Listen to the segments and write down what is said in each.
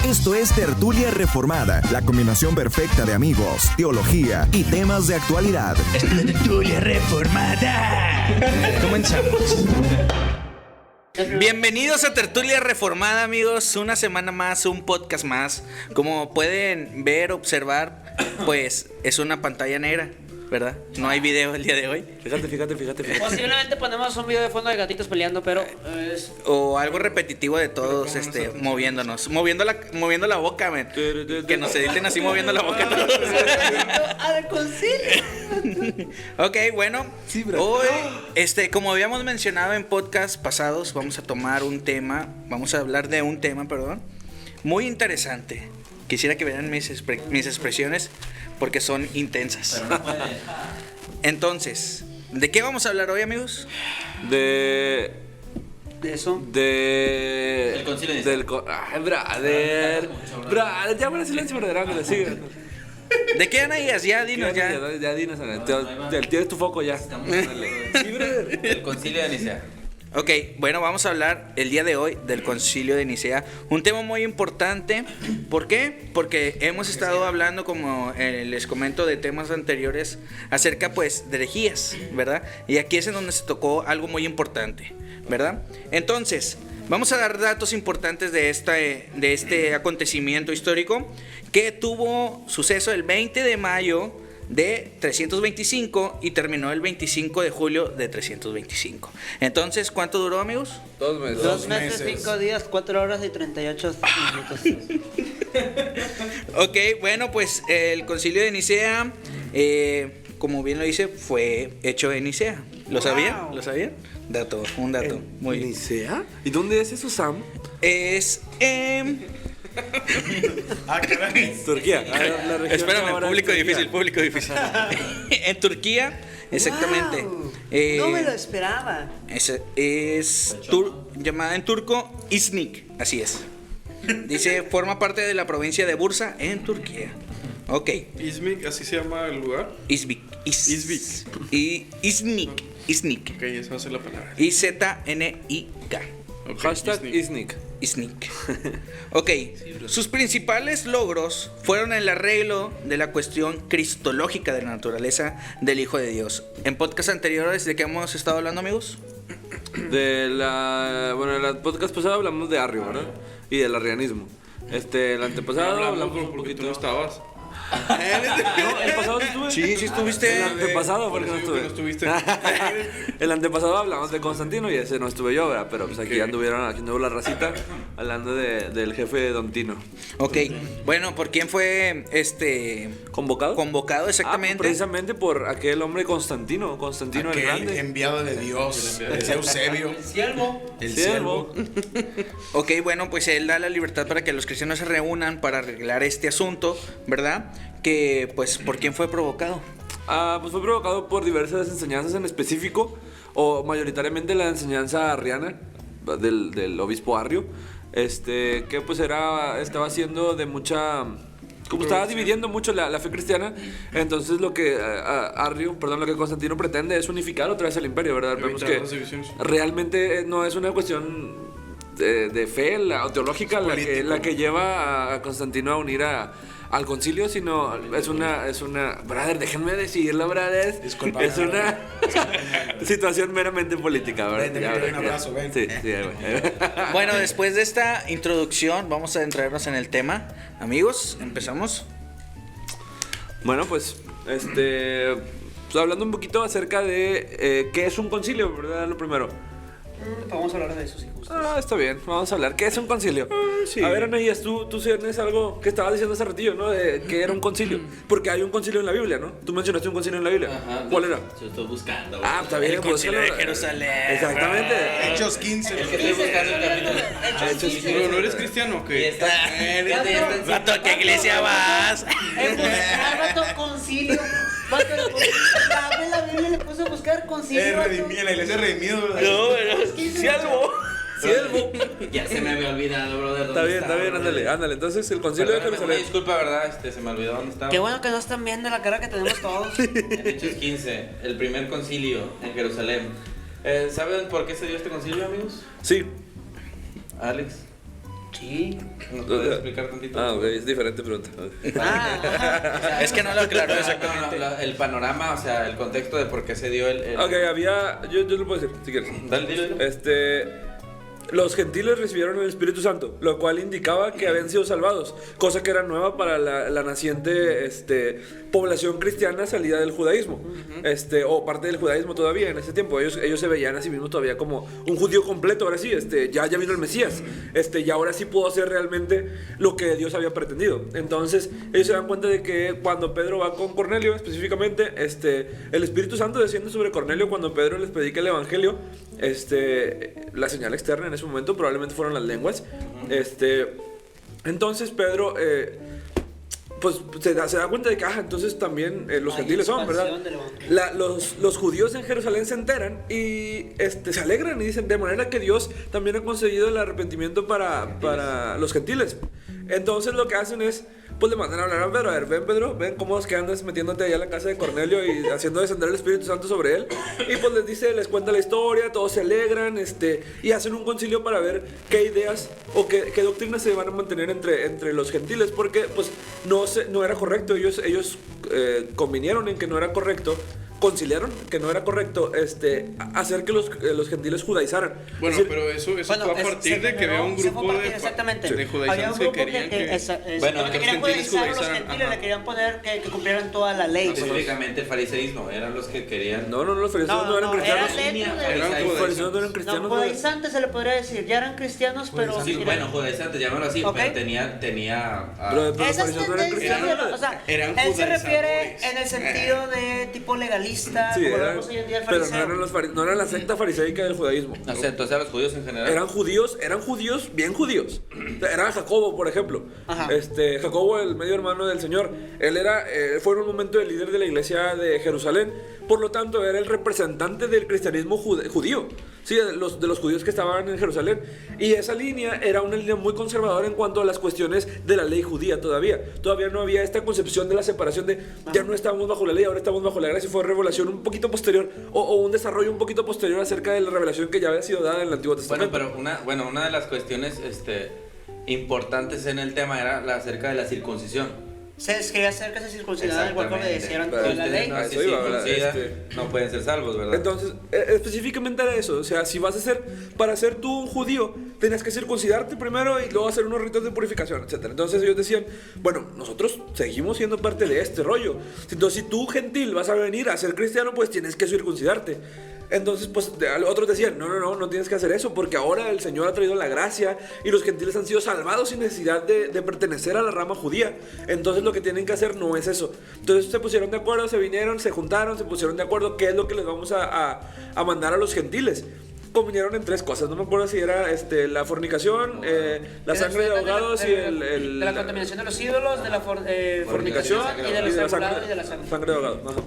Esto es Tertulia Reformada, la combinación perfecta de amigos, teología y temas de actualidad. Esto es Tertulia Reformada. Comenzamos. Bienvenidos a Tertulia Reformada, amigos. Una semana más, un podcast más. Como pueden ver, observar, pues es una pantalla negra, ¿verdad? No hay video el día de hoy. Fíjate. Posiblemente ponemos un video de fondo de gatitos peleando, pero O algo repetitivo de todos, moviéndonos. Moviendo la boca, men. Que nos editen así moviendo la boca todos. al concilio. Ok, bueno. Sí, bro. Hoy, como habíamos mencionado en podcasts pasados, vamos a hablar de un tema, muy interesante. Quisiera que vieran mis expresiones porque son intensas. Entonces, ¿de qué vamos a hablar hoy, amigos? De eso. El concilio de Nicea. Ay, brother, ya bueno, silencio, brother, sigue. ¿De qué, Anaías? Ya, dinos, ya. Ya dinos, tienes tu foco ya. Sí, brother. El concilio de Nicea. Ok, bueno, vamos a hablar el día de hoy del Concilio de Nicea. Un tema muy importante. ¿Por qué? Porque hemos estado hablando, como les comento, de temas anteriores acerca, pues, de herejías, ¿verdad? Y aquí es en donde se tocó algo muy importante, ¿verdad? Entonces, vamos a dar datos importantes de este acontecimiento histórico que tuvo suceso el 20 de mayo de 325 y terminó el 25 de julio de 325. Entonces, ¿cuánto duró, amigos? 2 meses. 2 meses, 5 días, 4 horas y 38 minutos. Ok, bueno, pues el Concilio de Nicea, como bien lo dice, fue hecho en Nicea. ¿Lo sabían? ¿Lo sabían? Un dato. Muy bien. ¿Nicea? ¿Y dónde es eso, Sam? Es Turquía. La región espérame, ahora público es Turquía. difícil. En Turquía, exactamente. Wow, no me lo esperaba. Llamada en turco İznik, así es. Dice, forma parte de la provincia de Bursa en Turquía. Ok. Izmik, así se llama el lugar. İznik. İznik. Ok, esa va a ser la palabra. IZNIK. Okay, Hashtag Iznik. Iznik. Ok, sus principales logros fueron el arreglo de la cuestión cristológica de la naturaleza del Hijo de Dios. En podcasts anteriores, ¿de qué hemos estado hablando, amigos? En el podcast pasado hablamos de Arrio, ¿verdad? Y del arrianismo. El antepasado hablamos un porque tú poquito. no estabas. No, el pasado sí estuve. Sí estuviste. El antepasado fue el que no Porque no estuve. estuviste. El antepasado hablamos de Constantino y ese no estuve yo, ¿verdad? Pero pues aquí anduvo la racita hablando del jefe de Don Tino. Ok, bueno, ¿por quién fue ¿Convocado? convocado exactamente? Precisamente por aquel hombre Constantino el Grande. Enviado de Dios, es Eusebio. El siervo. Ok, bueno, pues él da la libertad para que los cristianos se reúnan para arreglar este asunto, ¿verdad? Que, pues, ¿por quién fue provocado? Pues fue provocado por diversas enseñanzas en específico, o mayoritariamente la enseñanza arriana del obispo Arrio, que pues estaba haciendo de mucha... Como estaba dividiendo mucho la fe cristiana, entonces lo que lo que Constantino pretende es unificar otra vez el imperio, ¿verdad? Vemos que realmente no es una cuestión de fe o teológica la que lleva a Constantino a unir al concilio, sino es una brother, déjenme decirlo, brother. Disculpa, es una situación meramente política, ¿verdad? Ven, te doy un abrazo, ven. Sí, güey. Bueno, después de esta introducción, vamos a entrarnos en el tema. Amigos, empezamos. Bueno, pues, hablando un poquito acerca de qué es un concilio, ¿verdad? Lo primero. Vamos a hablar de eso, sí, justo. Está bien, vamos a hablar. ¿Qué es un concilio? Sí. A ver, Anaías, tú tienes algo que estabas diciendo hace ratillo, ¿no? De qué era un concilio. Porque hay un concilio en la Biblia, ¿no? Tú mencionaste un concilio en la Biblia. Ajá, ¿Cuál era? Yo estoy buscando. Está bien. El concilio de búscalo. Jerusalén. Exactamente. Hechos 15. Es que estoy buscando el capítulo. Pero no eres cristiano, ¿o Y qué? está. Vato, ¿a qué iglesia vas? Vato, concilio. Vato, abre la Biblia y le puso a buscar concilio. La iglesia redimido, ¿verdad? No, pero Siervo. Ya se me había olvidado, brother. Está bien, ándale. Entonces, el concilio de Perdóname, Jerusalén. disculpa, ¿verdad? Se me olvidó dónde estaba. Qué bueno que no están viendo la cara que tenemos todos. En Hechos 15, el primer concilio en Jerusalén. ¿Saben por qué se dio este concilio, amigos? Sí. Alex. Sí. ¿Nos puedes explicar tantito? Ah, ok, es diferente pregunta. Ah, Es que no lo aclaró No, exactamente. el panorama, o sea, el contexto de por qué se dio el... Ok, había. Yo lo puedo decir, si quieres. Dale, dilo. Los gentiles recibieron el Espíritu Santo, lo cual indicaba que habían sido salvados, cosa que era nueva para la naciente población cristiana salida del judaísmo, o parte del judaísmo todavía en ese tiempo. Ellos se veían a sí mismos todavía como un judío completo. Ahora sí, ya vino el Mesías, y ahora sí pudo hacer realmente lo que Dios había pretendido. Entonces ellos se dan cuenta de que cuando Pedro va con Cornelio específicamente, el Espíritu Santo desciende sobre Cornelio cuando Pedro les predica el Evangelio. La señal externa en ese momento probablemente fueron las lenguas. Entonces Pedro pues se da cuenta de que entonces también los Hay gentiles son, ¿verdad? expansión del evangelio. Los judíos en Jerusalén se enteran y se alegran y dicen, de manera que Dios también ha concedido el arrepentimiento para los gentiles. Entonces lo que hacen es, pues le mandan a hablar a Pedro. A ver, ven Pedro, ven cómo es que andas metiéndote allá a la casa de Cornelio y haciendo descender el Espíritu Santo sobre él. Y pues les cuenta la historia, todos se alegran, y hacen un concilio para ver qué ideas o qué doctrinas se van a mantener entre los gentiles, porque pues no era correcto. Ellos convinieron en que no era correcto, conciliaron que no era correcto hacer que los gentiles judaizaran. Bueno, Es decir, pero eso Bueno, fue a partir de que había un se fue grupo a partir, exactamente. de Había un judaizantes que grupo querían que... Bueno, que que querían los gentiles judaizar a los judaizaran, gentiles, ajá. le querían poner que cumplieran toda la ley. Específicamente el fariseísmo, eran los que querían... no, los fariseos no eran cristianos. Era dentro de... Eran Los judaizantes. fariseos no eran No, cristianos. judaizantes se le podría decir, ya eran cristianos, pero... Sí, bueno, judaizantes, llámalo así, Ok. pero tenía Pero los Esas fariseos no eran tendencias, cristianos. o sea, Eran él se refiere judaizadores. en el sentido de tipo legalista, Sí, como lo eran, vemos hoy en día el pero fariseo. no eran la secta fariseica del judaísmo. O sea, entonces a los judíos en general... Eran judíos, bien judíos. O sea, era Jacobo, por ejemplo. Ajá. Jacobo, el medio hermano del Señor, él fue en un momento el líder de la iglesia de Jerusalén. Por lo tanto, era el representante del cristianismo judío. Sí, de los judíos que estaban en Jerusalén. Y esa línea era una línea muy conservadora en cuanto a las cuestiones de la ley judía todavía. Todavía no había esta concepción de la separación de ya no estábamos bajo la ley, ahora estamos bajo la gracia. Fue revelación un poquito posterior o un desarrollo un poquito posterior acerca de la revelación que ya había sido dada en el Antiguo Bueno, Testamento. pero una de las cuestiones importantes en el tema era acerca de la circuncisión. Se quería hacer que se circuncidaran igual como le decían Pero toda la ley. No, si Eso iba, ¿verdad? circuncidan, no pueden ser salvos, ¿verdad? Entonces, específicamente era eso. O sea, si vas a ser, para ser tú un judío, tenías que circuncidarte primero y luego hacer unos ritos de purificación, etc. Entonces ellos decían, bueno, nosotros seguimos siendo parte de este rollo. Entonces, si tú, gentil, vas a venir a ser cristiano, pues tienes que circuncidarte. Entonces, pues otros decían, no tienes que hacer eso, porque ahora el Señor ha traído la gracia y los gentiles han sido salvados sin necesidad de pertenecer a la rama judía. Entonces lo que tienen que hacer no es eso. Entonces se pusieron de acuerdo, se vinieron, se juntaron, se pusieron de acuerdo qué es lo que les vamos a mandar a los gentiles. Convinieron en tres cosas, no me acuerdo si era la fornicación, la sangre de ahogados y de la contaminación de los ídolos, de la fornicación y de los estrangulados y de la sangre. de ahogados. Ajá.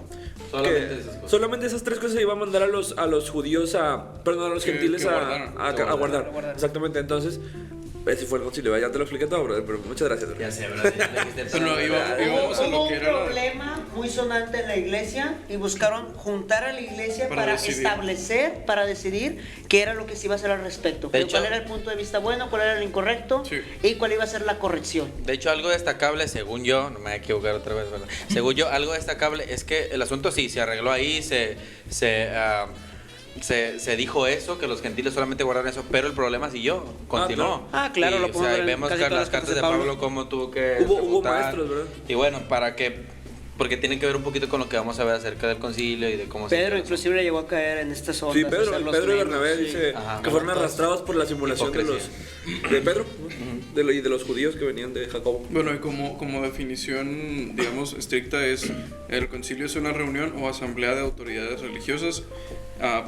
Solamente esas cosas. Solamente esas tres cosas se iban a mandar a los judíos a los Que gentiles guardaran. a guardar. Exactamente, entonces ese fue el concilio. Ya te lo expliqué todo, brother, pero muchas gracias, bro. Ya sé, bro, ya le dijiste todo, Bueno, ¿verdad? íbamos a Hubo lo un que era la... problema muy sonante en la iglesia y buscaron juntar a la iglesia Para para decidir. establecer, para decidir qué era lo que se iba a hacer al respecto. De hecho- Cuál era el punto de vista bueno, cuál era el incorrecto Sí. y cuál iba a ser la corrección. De hecho, algo destacable, según yo, no me voy a equivocar otra vez, ¿verdad? Según yo, algo destacable es que el asunto sí se arregló ahí, se dijo eso, que los gentiles solamente guardaron eso, pero el problema siguió, continuó. Ah, claro, Y, lo o podemos sea, ver en vemos casi que todas las las cartas de cartas de Pablo cómo tuvo que Hubo refutar. maestros, ¿verdad? Y bueno, porque tiene que ver un poquito con lo que vamos a ver acerca del concilio y de cómo se... Pedro inclusive le llegó a caer en estas ondas. Sí, o sea, Pedro los y reinos, Bernabé sí. dice Ajá, que fueron momentos. arrastrados por la simulación de Pedro y de los judíos que venían de Jacobo. Bueno, y como definición, digamos, estricta es, el concilio es una reunión o asamblea de autoridades religiosas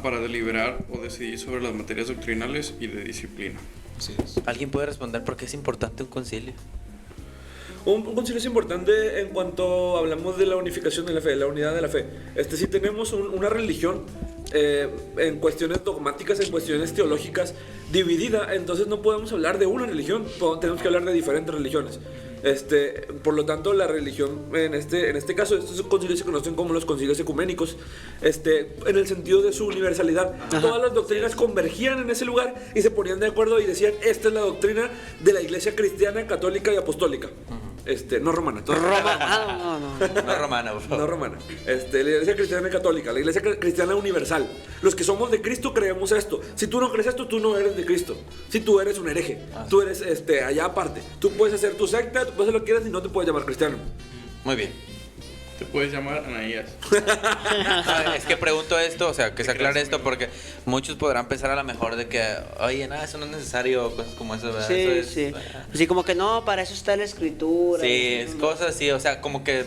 para deliberar o decidir sobre las materias doctrinales y de disciplina. ¿Alguien puede responder por qué es importante un concilio? Un concilio es importante en cuanto hablamos de la unificación de la fe, la unidad de la fe. Si tenemos una religión en cuestiones dogmáticas, en cuestiones teológicas dividida, entonces no podemos hablar de una religión, tenemos que hablar de diferentes religiones. Por lo tanto, la religión, en este caso, estos concilios se conocen como los concilios ecuménicos, en el sentido de su universalidad. Todas las doctrinas convergían en ese lugar y se ponían de acuerdo y decían, esta es la doctrina de la iglesia cristiana, católica y apostólica. No romana. No romana, por favor. No romana. La iglesia cristiana católica, la iglesia cristiana universal. Los que somos de Cristo creemos esto. Si tú no crees esto, tú no eres de Cristo. Si tú eres un hereje, tú eres allá aparte. Tú puedes hacer tu secta, tú puedes hacer lo que quieras y no te puedes llamar cristiano. Muy bien. Te puedes llamar Anaías. Es que pregunto esto, o sea, que se aclare esto porque muchos podrán pensar a lo mejor de que, oye, nada, eso no es necesario, cosas como eso, ¿verdad? Sí, Eso es, sí. Así como que no, para eso está la escritura. Sí, es cosas así, o sea, como que,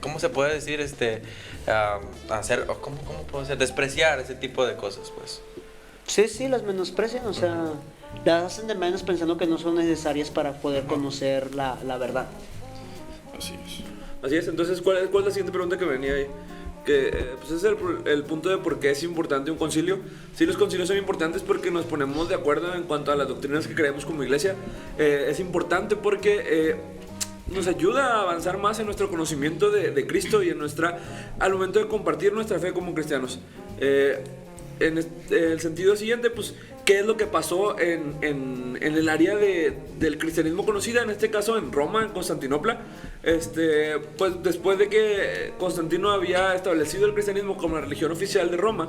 ¿cómo se puede decir, hacer, o cómo puedo decir, despreciar ese tipo de cosas, pues? Sí, las menosprecian, o sea, las hacen de menos pensando que no son necesarias para poder conocer la verdad. Así es. Así es, entonces, ¿cuál es la siguiente pregunta que venía ahí? Que pues ese es el punto de por qué es importante un concilio. Sí, los concilios son importantes porque nos ponemos de acuerdo en cuanto a las doctrinas que creemos como iglesia. Es importante porque nos ayuda a avanzar más en nuestro conocimiento de Cristo y al momento de compartir nuestra fe como cristianos. En el sentido siguiente, pues, ¿qué es lo que pasó en el área del cristianismo conocida? En este caso en Roma, en Constantinopla. Pues después de que Constantino había establecido el cristianismo como la religión oficial de Roma,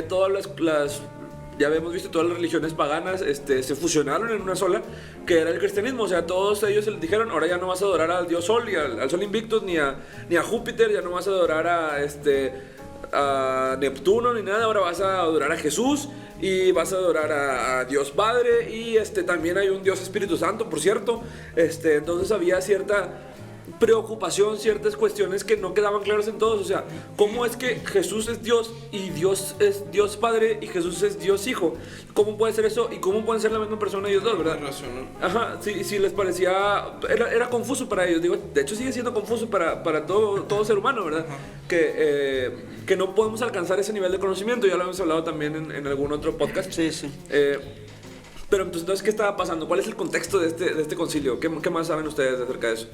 todas ya habíamos visto, todas las religiones paganas se fusionaron en una sola, que era el cristianismo. O sea, todos ellos se les dijeron, ahora ya no vas a adorar al dios Sol y al Sol Invictus, ni a Júpiter, ya no vas a adorar a Neptuno ni nada, ahora vas a adorar a Jesús y vas a adorar a Dios Padre y también hay un Dios Espíritu Santo, por cierto. Entonces había cierta preocupación, ciertas cuestiones que no quedaban claras en todos. O sea, ¿cómo es que Jesús es Dios y Dios es Dios Padre y Jesús es Dios Hijo? ¿Cómo puede ser eso? ¿Y cómo pueden ser la misma persona ellos dos, verdad? Ajá, sí, les parecía... Era confuso para ellos. Digo, de hecho sigue siendo confuso para todo ser humano, ¿verdad? Que no podemos alcanzar ese nivel de conocimiento. Ya lo hemos hablado también en algún otro podcast. Sí. Pero entonces, ¿qué estaba pasando? ¿Cuál es el contexto de este concilio? ¿Qué más saben ustedes acerca de eso?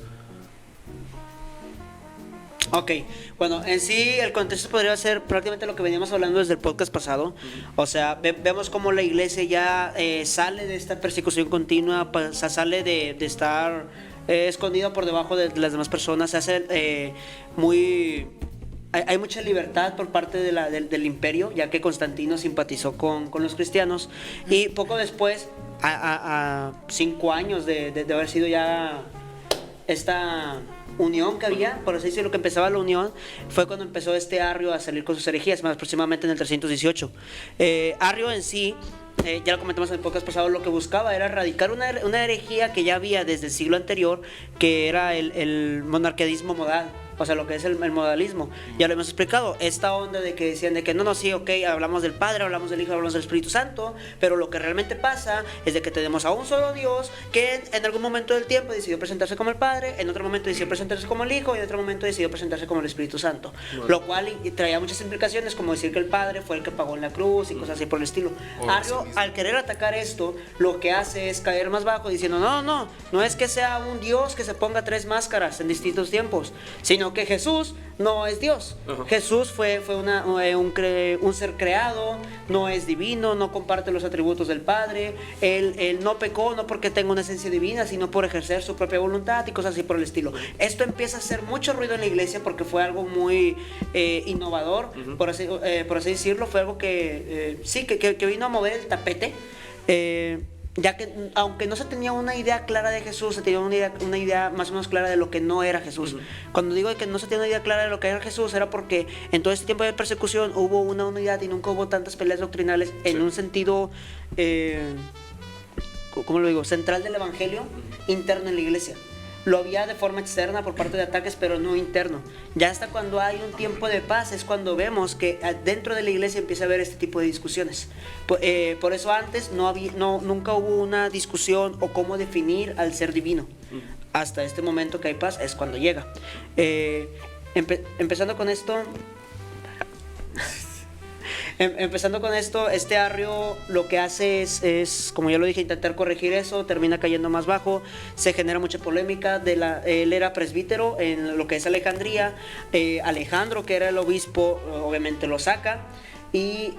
Ok, bueno, en sí el contexto podría ser prácticamente lo que veníamos hablando desde el podcast pasado. O sea, vemos cómo la iglesia ya sale de esta persecución continua, sale de estar escondida por debajo de las demás personas, se hace hay mucha libertad por parte del imperio, ya que Constantino simpatizó con los cristianos. Y poco después, a 5 años de haber sido ya esta unión que había, por así decirlo, que empezaba la unión, fue cuando empezó Arrio a salir con sus herejías, más aproximadamente en el 318. Arrio en sí, ya lo comentamos en el podcast pasado, lo que buscaba era erradicar una herejía que ya había desde el siglo anterior, que era el monarquismo modal. O sea, lo que es el modalismo. Ya lo hemos explicado. Esta onda de que decían de que no, sí, ok, hablamos del Padre, hablamos del Hijo, hablamos del Espíritu Santo, pero lo que realmente pasa es de que tenemos a un solo Dios que en algún momento del tiempo decidió presentarse como el Padre, en otro momento decidió presentarse como el Hijo y en otro momento decidió presentarse como el Espíritu Santo. Bueno. Lo cual traía muchas implicaciones, como decir que el Padre fue el que pagó en la cruz y cosas así por el estilo. Arrio, al querer atacar esto, lo que hace es caer más bajo diciendo, no es que sea un Dios que se ponga 3 máscaras en distintos tiempos, sino que Jesús no es Dios. Uh-huh. Jesús fue un ser creado, no es divino, no comparte los atributos del Padre. Él no pecó no porque tenga una esencia divina, sino por ejercer su propia voluntad y cosas así por el estilo. Esto empieza a hacer mucho ruido en la iglesia porque fue algo muy innovador, uh-huh, por así decirlo. Fue algo que vino a mover el tapete. Ya que aunque no se tenía una idea clara de Jesús, se tenía una idea más o menos clara de lo que no era Jesús. Uh-huh. Cuando digo que no se tenía una idea clara de lo que era Jesús, era porque en todo este tiempo de persecución hubo una unidad y nunca hubo tantas peleas doctrinales en un sentido, ¿cómo lo digo? Central del evangelio, interno en la iglesia. Lo había de forma externa por parte de ataques, pero no interno. Ya hasta cuando hay un tiempo de paz es cuando vemos que dentro de la iglesia empieza a haber este tipo de discusiones. Por eso antes nunca hubo una discusión o cómo definir al ser divino. Hasta este momento que hay paz es cuando llega. Empezando con esto... Empezando con esto, este Arrio lo que hace es, como ya lo dije, intentar corregir eso, termina cayendo más bajo, se genera mucha polémica. Él era presbítero en lo que es Alejandría, Alejandro, que era el obispo, obviamente lo saca, y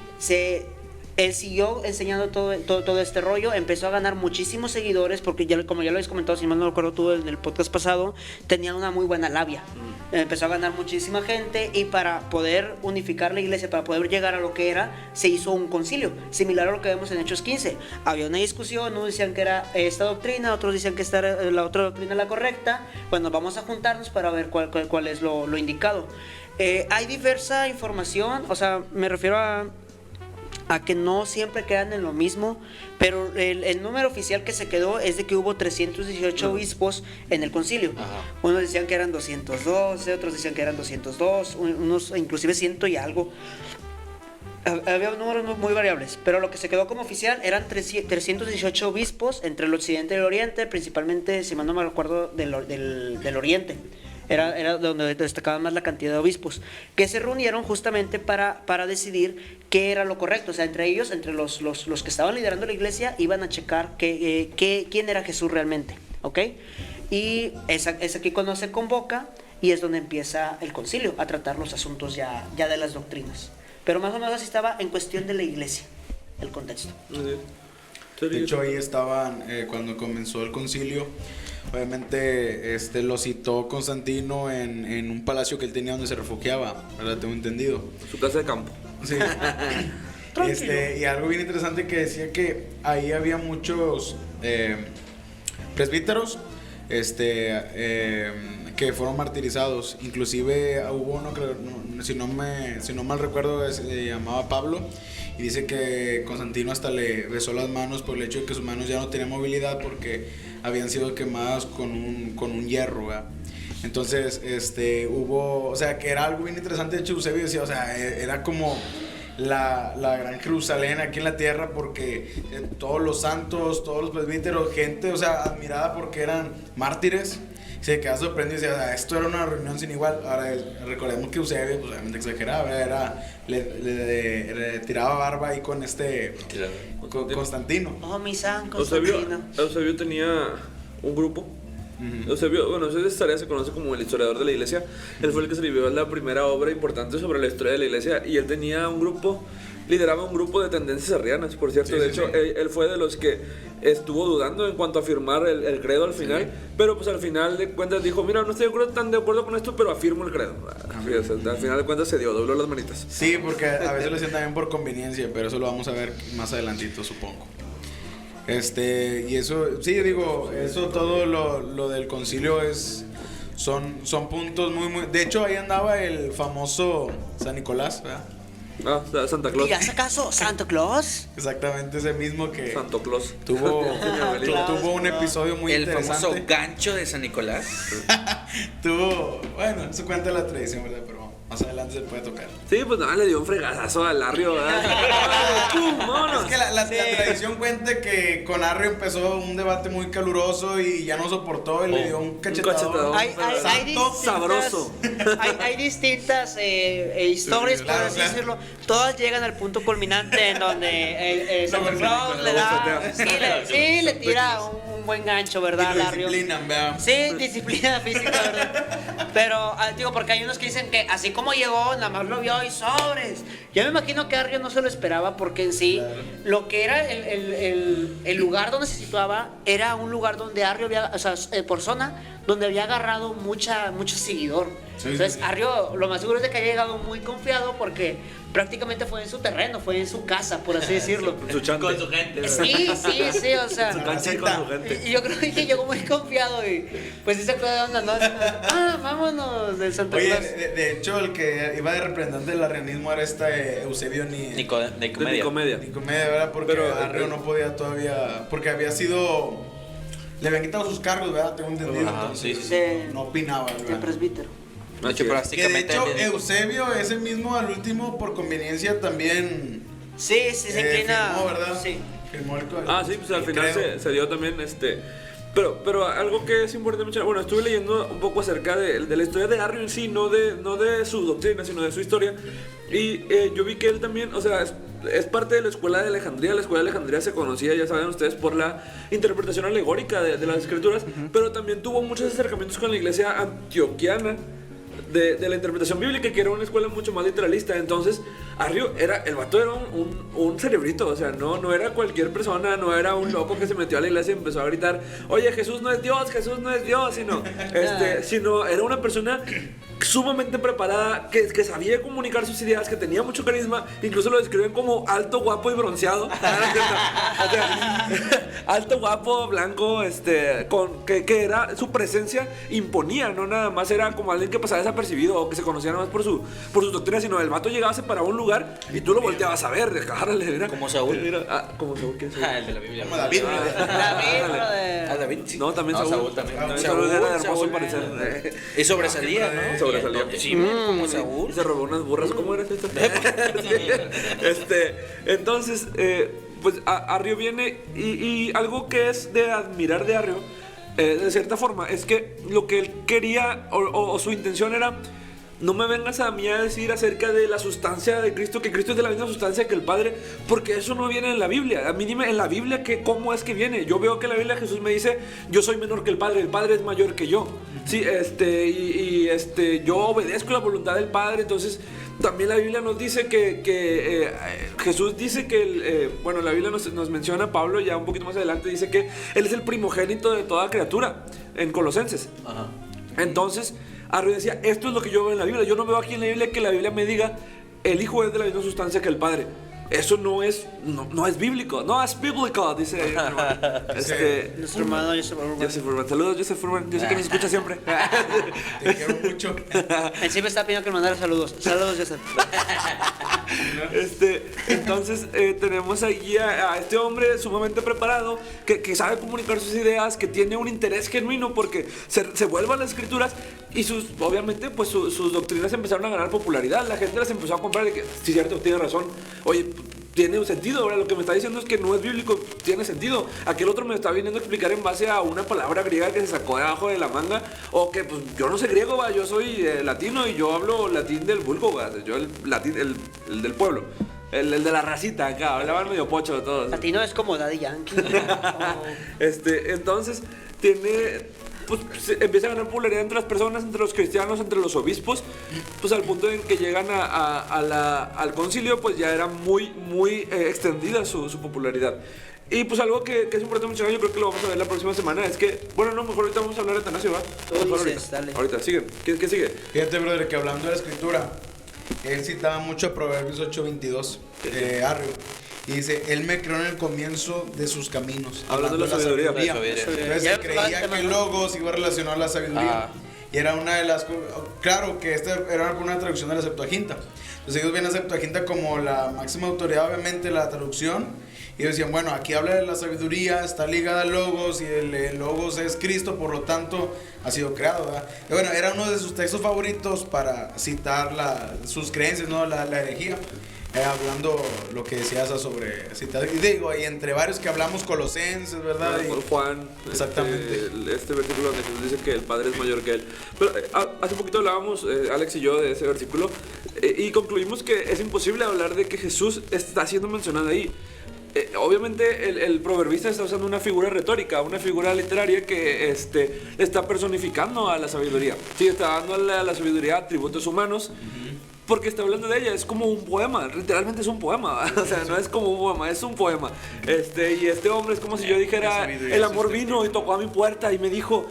él siguió enseñando todo este rollo, empezó a ganar muchísimos seguidores, porque como ya lo habéis comentado, si mal no recuerdo tú en el podcast pasado, tenía una muy buena labia. Empezó a ganar muchísima gente, y para poder unificar la iglesia, para poder llegar a lo que era, se hizo un concilio, similar a lo que vemos en Hechos 15. Había una discusión, unos decían que era esta doctrina, otros decían que esta era la otra doctrina la correcta. Bueno, vamos a juntarnos para ver cuál es lo indicado. Hay diversa información, o sea, me refiero a que no siempre quedan en lo mismo, pero el número oficial que se quedó es de que hubo 318 obispos en el concilio. Unos decían que eran 212, otros decían que eran 202, unos inclusive 100 y algo. Había números muy variables, pero lo que se quedó como oficial eran 318 obispos entre el occidente y el oriente, principalmente, si mal no me recuerdo, del oriente. Era donde destacaba más la cantidad de obispos, que se reunieron justamente para decidir qué era lo correcto. O sea, entre ellos, entre los que estaban liderando la iglesia, iban a checar quién era Jesús realmente, ¿ok? Y es aquí cuando se convoca, y es donde empieza el concilio a tratar los asuntos ya de las doctrinas. Pero más o menos así estaba en cuestión de la iglesia, el contexto. De hecho, ahí estaban, cuando comenzó el concilio, obviamente lo citó Constantino en un palacio que él tenía donde se refugiaba, ¿verdad? Tengo entendido. Su casa de campo. Sí. Y algo bien interesante que decía que ahí había muchos presbíteros que fueron martirizados. Inclusive hubo uno, creo, si no mal recuerdo, se llamaba Pablo, y dice que Constantino hasta le besó las manos por el hecho de que sus manos ya no tenían movilidad porque habían sido quemadas con un hierro, ¿verdad? Entonces, hubo, o sea, que era algo bien interesante. De hecho, Eusebio decía, o sea, era como la gran Jerusalén aquí en la tierra, porque todos los santos, todos los presbíteros, gente, o sea, admirada porque eran mártires, se quedaba sorprendido y decía, o sea, esto era una reunión sin igual. Ahora, recordemos que Eusebio, pues obviamente exageraba, le tiraba barba ahí con Constantino. Oh, mi san Constantino. Eusebio tenía un grupo. Eusebio, bueno, esa tarea se conoce como el historiador de la iglesia. Él fue el que escribió la primera obra importante sobre la historia de la iglesia, y él tenía un grupo, lideraba un grupo de tendencias arrianas, por cierto. De hecho, él fue de los que estuvo dudando en cuanto a firmar el credo al final, pero pues al final de cuentas dijo, mira, no estoy tan de acuerdo con esto, pero afirmo el credo. Al final de cuentas se dio, dobló las manitas. Sí, porque a veces lo hacían también por conveniencia, pero eso lo vamos a ver más adelantito, supongo. Y eso, sí, digo, eso todo lo del concilio son puntos muy... De hecho, ahí andaba el famoso San Nicolás, ¿verdad? Santa Claus. ¿Y acaso Santa Claus? Exactamente, ese mismo que Santo Claus. tuvo un episodio muy interesante. El famoso gancho de San Nicolás. Bueno, eso cuenta la tradición, ¿verdad? Pero más adelante se puede tocar. Sí, pues nada, le dio un fregazo al Arrio, ¿verdad? ¡Pum! ¡Vámonos! Es que la tradición cuenta que con Arrio empezó un debate muy caluroso y ya no soportó y le dio un cachetadón. Hay sabroso. Hay distintas historias, por así decirlo. Todas llegan al punto culminante en donde Santa Claus le da... Sí, le tira un buen gancho, ¿verdad, y lo Arrio? disciplinan, ¿verdad? Sí, disciplina física, ¿verdad? Pero, digo, porque hay unos que dicen que así como llegó, nada más lo vio y sobres. Yo me imagino que Arrio no se lo esperaba, porque en sí, lo que era el lugar donde se situaba era un lugar donde Arrio había, o sea, por zona, donde había agarrado mucho seguidor. Entonces, Arrio, lo más seguro es de que haya llegado muy confiado, porque prácticamente fue en su terreno, fue en su casa, por así decirlo. Con su gente. Sí, o sea. Con su gente. Y yo creo que llegó muy confiado y pues sí se fue de onda, ¿no? Vámonos del Santa Claus. Oye, de hecho, el que iba de representante del arrianismo era Eusebio Nicomedia. Nicomedia, ¿verdad? Porque Arrio no podía todavía, porque había sido, le habían quitado sus cargos, ¿verdad? Tengo entendido. Entonces, Sí. no opinaba, El ¿verdad? presbítero. De hecho, Que de prácticamente. hecho, Eusebio, ese mismo al último, por conveniencia, también Sí, se inclina. firmó, ¿verdad? Sí. Firmó el Sí, pues al final se dio también Pero algo que es importante mencionar, bueno, estuve leyendo un poco acerca de la historia de Arrio en sí, no de su doctrina, sino de su historia. Y yo vi que él también, o sea, es parte de la escuela de Alejandría. La escuela de Alejandría se conocía, ya saben ustedes, por la interpretación alegórica de las escrituras, pero también tuvo muchos acercamientos con la iglesia antioquiana de la interpretación bíblica, que era una escuela mucho más literalista. Entonces Arrio el vato era un cerebrito, o sea, no era cualquier persona, no era un loco que se metió a la iglesia y empezó a gritar, oye, Jesús no es Dios, sino era una persona sumamente preparada, que sabía comunicar sus ideas, que tenía mucho carisma. Incluso lo describen como alto, guapo y bronceado. O sea, alto, guapo, blanco, que era su presencia imponía, no nada más era como alguien que pasaba desapercibido o que se conocía nada más por sus doctrinas, sino el vato llegaba, se paraba a un lugar y tú lo volteabas a ver, era Como Saúl. Como Saúl, ¿quién es? El de la Biblia. Como David, David, sí. No, también No, Saúl. Saúl también. Saúl era hermoso Saúl, al parecer. Y sobresalía, ¿no? Sobresalía. Sí, como Saúl. Y se robó unas burras, ¿cómo era esto? Entonces, pues Arrio viene y algo que es de admirar de Arrio, de cierta forma, es que lo que él quería o su intención era: no me vengas a mí a decir acerca de la sustancia de Cristo, que Cristo es de la misma sustancia que el Padre, porque eso no viene en la Biblia. A mí dime en la Biblia cómo es que viene. Yo veo que en la Biblia Jesús me dice, yo soy menor que el Padre es mayor que yo. Sí, yo obedezco la voluntad del Padre. Entonces también la Biblia nos dice que Jesús dice que, la Biblia nos menciona, Pablo ya un poquito más adelante dice que Él es el primogénito de toda criatura, en Colosenses. Ajá. Entonces Arrio decía, esto es lo que yo veo en la Biblia. Yo no veo aquí en la Biblia que la Biblia me diga el Hijo es de la misma sustancia que el Padre. Eso no es bíblico. No es bíblico, dice mi hermano. Nuestro hermano Joseph Furman. Saludos, Joseph Furman. Yo sé que nos escucha siempre. Te quiero mucho. Él sí me está pidiendo que le mandara saludos. Saludos, Joseph. Entonces tenemos ahí a este hombre sumamente preparado, que sabe comunicar sus ideas, que tiene un interés genuino porque se vuelve a las escrituras y obviamente pues sus doctrinas empezaron a ganar popularidad. La gente las empezó a comprar de que, sí, cierto, tiene razón. Oye, tiene un sentido. Ahora lo que me está diciendo es que no es bíblico, tiene sentido. Aquel otro me está viniendo a explicar en base a una palabra griega que se sacó de abajo de la manga, o que pues yo no sé griego, yo soy latino y yo hablo latín del vulgo, yo el latín, el del pueblo. El de la racita acá, hablaban medio pocho de todos. Latino es como Daddy Yankee. Entonces pues empieza a ganar popularidad entre las personas, entre los cristianos, entre los obispos, pues al punto en que llegan al concilio, pues ya era muy extendida su popularidad. Y pues algo que es importante mencionar, yo creo que lo vamos a ver la próxima semana, es que, mejor ahorita vamos a hablar de Atanasio, ¿va? Ahorita, sigue. ¿Qué sigue? Fíjate, brother, que hablando de la escritura, él citaba mucho a Proverbios 8:22 de Arrio. Y dice, él me creó en el comienzo de sus caminos. Hablando de la sabiduría. Entonces se creía que el logos iba relacionado a la sabiduría. Y era una de las... Claro que esta era una traducción de la Septuaginta. Entonces ellos ven a Septuaginta como la máxima autoridad, obviamente, la traducción. Y decían, bueno, aquí habla de la sabiduría, está ligada al logos, y el logos es Cristo, por lo tanto ha sido creado, ¿verdad? Y bueno, era uno de sus textos favoritos para citar sus creencias, ¿no? La herejía. Hablando lo que decías sobre citar, y digo, y entre varios que hablamos, Colosenses, ¿verdad? Juan, exactamente. Este versículo donde Jesús dice que el Padre es mayor que él. Pero hace poquito hablábamos, Alex y yo, de ese versículo, y concluimos que es imposible hablar de que Jesús está siendo mencionado ahí. Obviamente el proverbista está usando una figura retórica, una figura literaria que está personificando a la sabiduría. Sí, está dando a la sabiduría atributos humanos. Porque está hablando de ella, es como un poema, literalmente es un poema, o sea, no es como un poema, es un poema. Y este hombre es como si yo dijera, el amor vino y tocó a mi puerta y me dijo,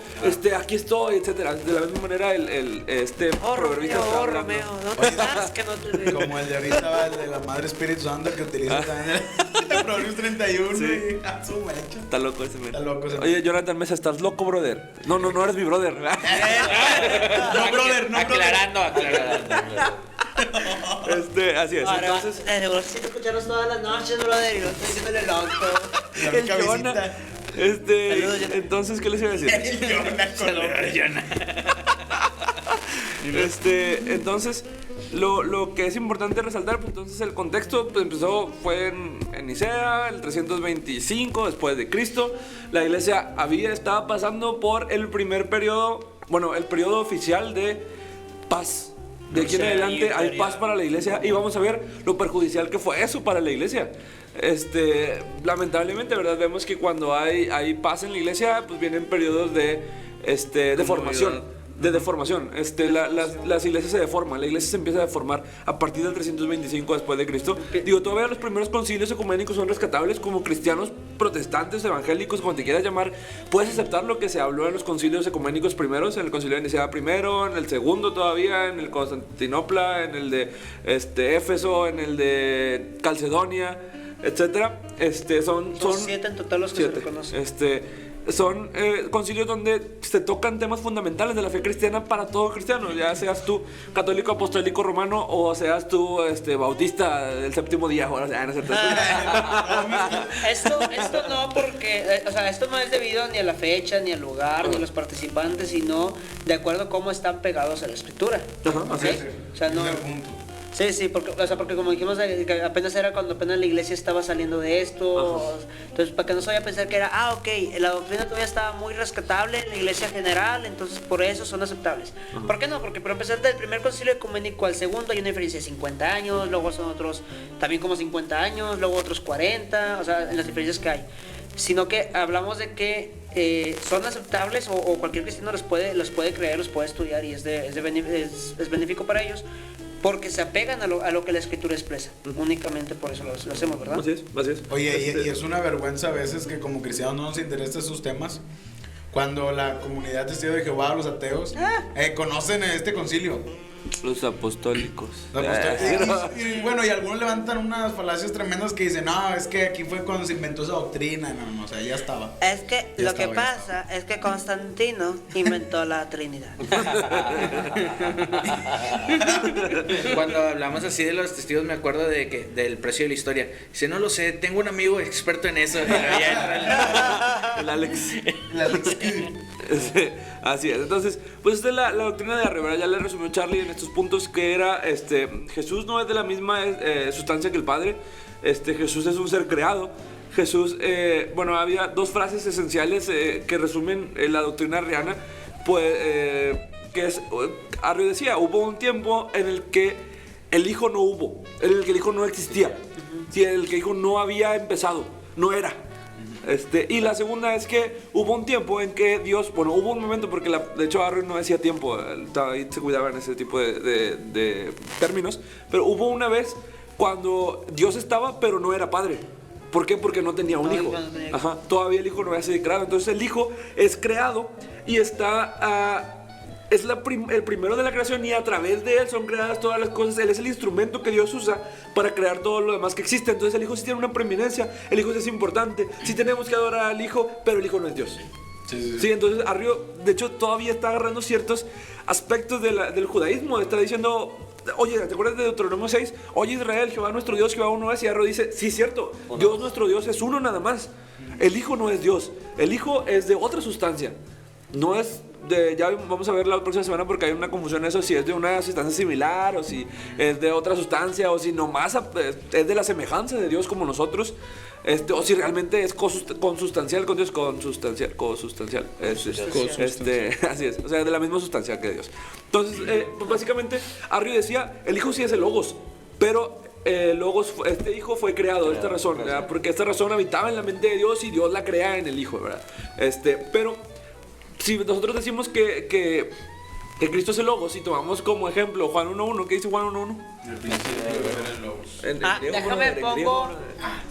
aquí estoy, etcétera. De la misma manera, proverbista está hablando. Romeo, ¿no? Que no te digo. Como el de ahorita, el de la Madre Espíritu Santo que utiliza también el Proverbios 31. Sí. Y su mecha. Está loco ese men. Está loco ese men. Oye, Jonathan Mesa, ¿estás loco, brother? No eres mi brother. No, brother, no, aclarando. Así es. Ahora, Entonces, seguro que si te escucharos todas las noches, brother, y no estoy diciéndole loco. La Jonah. Entonces, ¿qué les iba a decir? Entonces, lo que es importante resaltar, pues entonces el contexto pues, fue en en Nicea, el 325 después de Cristo. La iglesia estaba pasando por el primer periodo, bueno, el periodo oficial de paz. De aquí en adelante hay paz para la iglesia y vamos a ver lo perjudicial que fue eso para la iglesia. Lamentablemente, ¿verdad? Vemos que cuando hay paz en la iglesia, pues vienen periodos de formación. De deformación. Las iglesias se deforman, la iglesia se empieza a deformar a partir del 325 después de Cristo. Digo, todavía los primeros concilios ecuménicos son rescatables como cristianos, protestantes, evangélicos, como te quieras llamar. Puedes aceptar lo que se habló en los concilios ecuménicos primeros, en el concilio de Nicea primero, en el segundo todavía, en el Constantinopla, en el de Éfeso, en el de Calcedonia, etcétera. Son 7 en total los que se reconocen. Son concilios donde se tocan temas fundamentales de la fe cristiana para todo cristiano, ya seas tú católico apostólico romano o seas tú bautista del séptimo día. Bueno, no sé. Esto no, porque esto no es debido ni a la fecha, ni al lugar, ni a los participantes, sino de acuerdo a cómo están pegados a la escritura. Así es. O sea, no. Sí, porque como dijimos, apenas era cuando apenas la iglesia estaba saliendo de esto. Ajá. Entonces, para que no se vaya a pensar que era, ok, la doctrina todavía estaba muy rescatable en la iglesia general, entonces por eso son aceptables. Ajá. ¿Por qué no? Porque para empezar, del primer concilio ecuménico al segundo hay una diferencia de 50 años, luego son otros también como 50 años, luego otros 40, o sea, en las diferencias que hay. Sino que hablamos de que son aceptables o cualquier cristiano los puede creer, los puede estudiar y es benéfico para ellos. Porque se apegan a lo que la escritura expresa. Únicamente por eso lo hacemos, ¿verdad? Así es. Oye, y es una vergüenza a veces que como cristianos no nos interesan esos temas. Cuando la comunidad testigo de Jehová, los ateos, conocen este concilio. Los apostólicos. Y bueno, y algunos levantan unas falacias tremendas que dicen, no, es que aquí fue cuando se inventó esa doctrina. No, o sea, ya estaba. Es que lo que pasa es que Constantino inventó la Trinidad. Cuando hablamos así de los testigos, me acuerdo del precio de la historia. Dice, no lo sé, tengo un amigo experto en eso. El Alex. Así es. Entonces, pues esta es la doctrina de arriba. Ya le resumió Charlie en estos puntos que era Jesús no es de la misma sustancia que el Padre. Jesús es un ser creado. Jesús, había dos frases esenciales que resumen la doctrina arriana. Pues, que es, Arrio decía, hubo un tiempo en el que el Hijo no hubo, en el que el Hijo no existía, en el que el Hijo no había empezado, no era. Y la segunda es que hubo un tiempo en que Dios, hubo un momento, porque de hecho Arroyo no decía tiempo, ahí se cuidaba en ese tipo de términos, pero hubo una vez cuando Dios estaba pero no era padre. ¿Por qué? Porque no tenía un hijo. Ajá, todavía el hijo no había sido creado. Entonces el hijo es creado y está... es el primero de la creación y a través de él son creadas todas las cosas. Él es el instrumento que Dios usa para crear todo lo demás que existe. Entonces el Hijo sí tiene una preeminencia, el Hijo sí es importante. Sí tenemos que adorar al Hijo, pero el Hijo no es Dios. Sí, entonces Arrio, de hecho, todavía está agarrando ciertos aspectos del judaísmo. Está diciendo, oye, ¿te acuerdas de Deuteronomio 6? Oye Israel, Jehová nuestro Dios, Jehová uno es. Y Arrio dice, sí, cierto, Dios nuestro Dios es uno nada más. El Hijo no es Dios, el Hijo es de otra sustancia. No es ya vamos a ver la próxima semana porque hay una confusión en eso, si es de una sustancia similar o si es de otra sustancia o si nomás es de la semejanza de Dios como nosotros, o si realmente es consustancial con Dios, cosustancial. Así es, o sea, de la misma sustancia que Dios. Entonces, pues básicamente, Arrio decía, el Hijo sí es el Logos, pero Logos, este Hijo fue creado de esta razón, ¿verdad? Porque esta razón habitaba en la mente de Dios y Dios la crea en el Hijo, ¿verdad? Pero si nosotros decimos que Cristo es el Logos y tomamos como ejemplo Juan 1.1, ¿qué dice Juan 1.1? El principio era el Logos. Déjame pongo.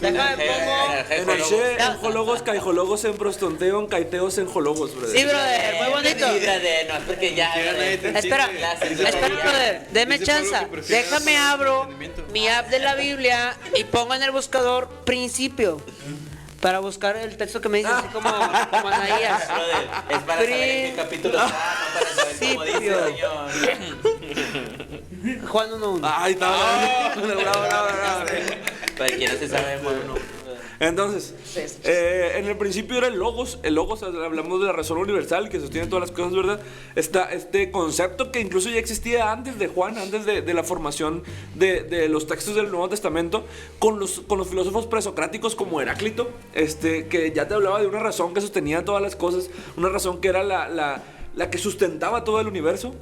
En Aishe, en Jologos, Caijologos, en Prostonteon, Caiteos, en Jologos, brother. Sí, brother, muy bonito. No, es porque ya. Espera, brother, deme chance. Déjame abro mi app de la Biblia y pongo en el buscador principio. Para buscar el texto que me dice así como Anaías. Es para saber en qué capítulo está, no para saber cómo dice, señor. Juan 1.1. Ay, está bravo. Para quien no se sabe, Juan 1. Entonces, en el principio era el logos, hablamos de la razón universal que sostiene todas las cosas, ¿verdad? Está este concepto que incluso ya existía antes de Juan, antes de la formación de los textos del Nuevo Testamento, con los filósofos presocráticos como Heráclito, que ya te hablaba de una razón que sostenía todas las cosas, una razón que era la que sustentaba todo el universo.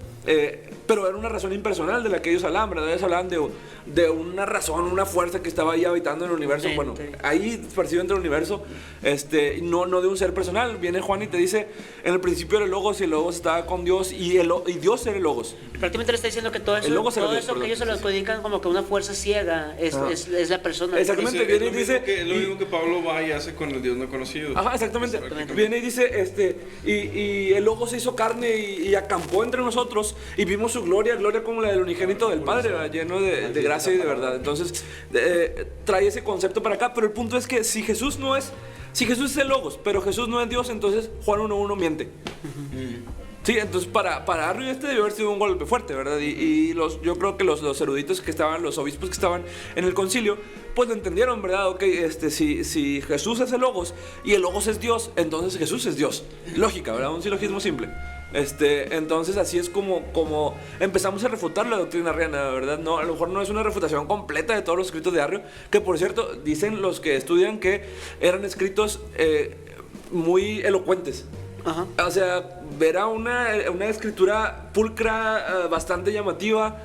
Pero era una razón impersonal de la que ellos hablaban, ¿verdad? Ellos hablaban de una razón, una fuerza que estaba ahí habitando en el universo. Bueno, ahí perciben entre el universo, no de un ser personal. Viene Juan y te dice, en el principio era el Logos y el Logos estaba con Dios y Dios era el Logos. Prácticamente le está diciendo que todo eso que ellos se lo adjudican como que una fuerza ciega es la persona. Exactamente, viene y dice... Es lo mismo que Pablo va y hace con el Dios no conocido. Ajá, exactamente. Viene y dice, y el Logos se hizo carne y acampó entre nosotros y vimos su gloria como la del unigénito del Padre, ¿verdad? Lleno de gracia y de verdad. Entonces, trae ese concepto para acá, pero el punto es que si Jesús es el Logos, pero Jesús no es Dios, entonces Juan 1:1 miente. Sí, entonces para Arrio debió haber sido un golpe fuerte, ¿verdad? Y yo creo que los eruditos que estaban, los obispos que estaban en el concilio, pues lo entendieron, ¿verdad? Ok, si Jesús es el Logos y el Logos es Dios, entonces Jesús es Dios. Lógica, ¿verdad? Un silogismo simple. Entonces así es como empezamos a refutar la doctrina arriana, ¿verdad? No, a lo mejor no es una refutación completa de todos los escritos de Arrio, que por cierto dicen los que estudian que eran escritos muy elocuentes. Ajá. O sea, verá una escritura pulcra, bastante llamativa.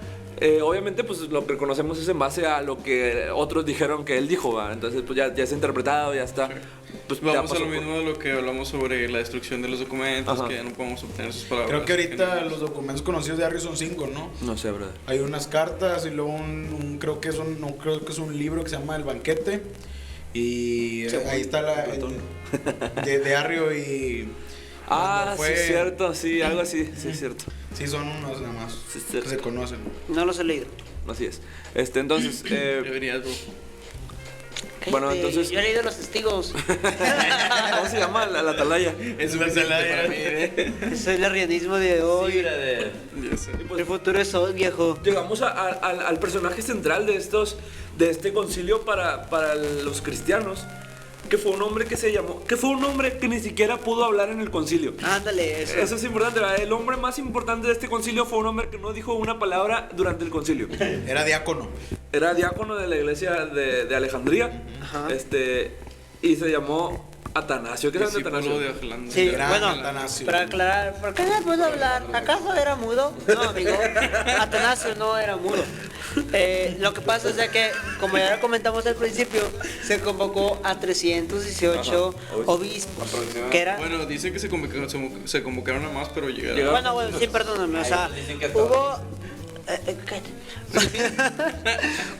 Obviamente pues lo que conocemos es en base a lo que otros dijeron que él dijo, ¿va? Entonces pues ya es interpretado, ya está. Pues, vamos a lo mismo de lo que hablamos sobre la destrucción de los documentos. Ajá. Que ya no podemos obtener sus palabras. Creo que ahorita los documentos conocidos de Arrio son 5, ¿no? No sé, ¿verdad? Hay unas cartas y luego creo que es un libro que se llama El Banquete y ahí está de Arrio y... sí, es cierto, sí, algo así, sí, es cierto. Sí, son unos nada más que se conocen. No los he leído. Así es. Entonces, deberías, bueno, entonces... Yo he leído Los Testigos. ¿Cómo se llama? La atalaya. Es una atalaya. Soy el arrianismo de hoy. Sí, de... El futuro es hoy, viejo. Llegamos al personaje central de este concilio para los cristianos, que fue un hombre que ni siquiera pudo hablar en el concilio. Ándale, eso es importante, ¿verdad? El hombre más importante de este concilio fue un hombre que no dijo una palabra durante el concilio. Era diácono De la iglesia de Alejandría. Ajá. Y se llamó Atanasio. ¿Qué es Atanasio? Sí, bueno, Atanasio. Para aclarar, ¿por qué no pudo hablar? ¿Acaso era mudo? No, amigo, Atanasio no era mudo. Lo que pasa es de que, como ya lo comentamos al principio, se convocó a 318 obispos. Bueno, dicen que se convocaron a más, pero llegaron. Bueno, sí, perdóname, o sea, hubo...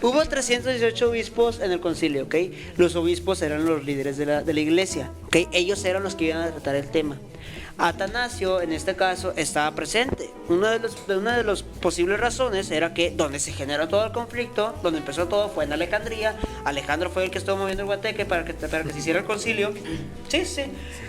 Hubo 318 obispos en el concilio, ¿ok? Los obispos eran los líderes de la iglesia, ¿ok? Ellos eran los que iban a tratar el tema. Atanasio, en este caso, estaba presente. Una de las posibles razones era que donde se generó todo el conflicto, donde empezó todo, fue en Alejandría. Alejandro fue el que estuvo moviendo el guateque para que se hiciera el concilio. Sí.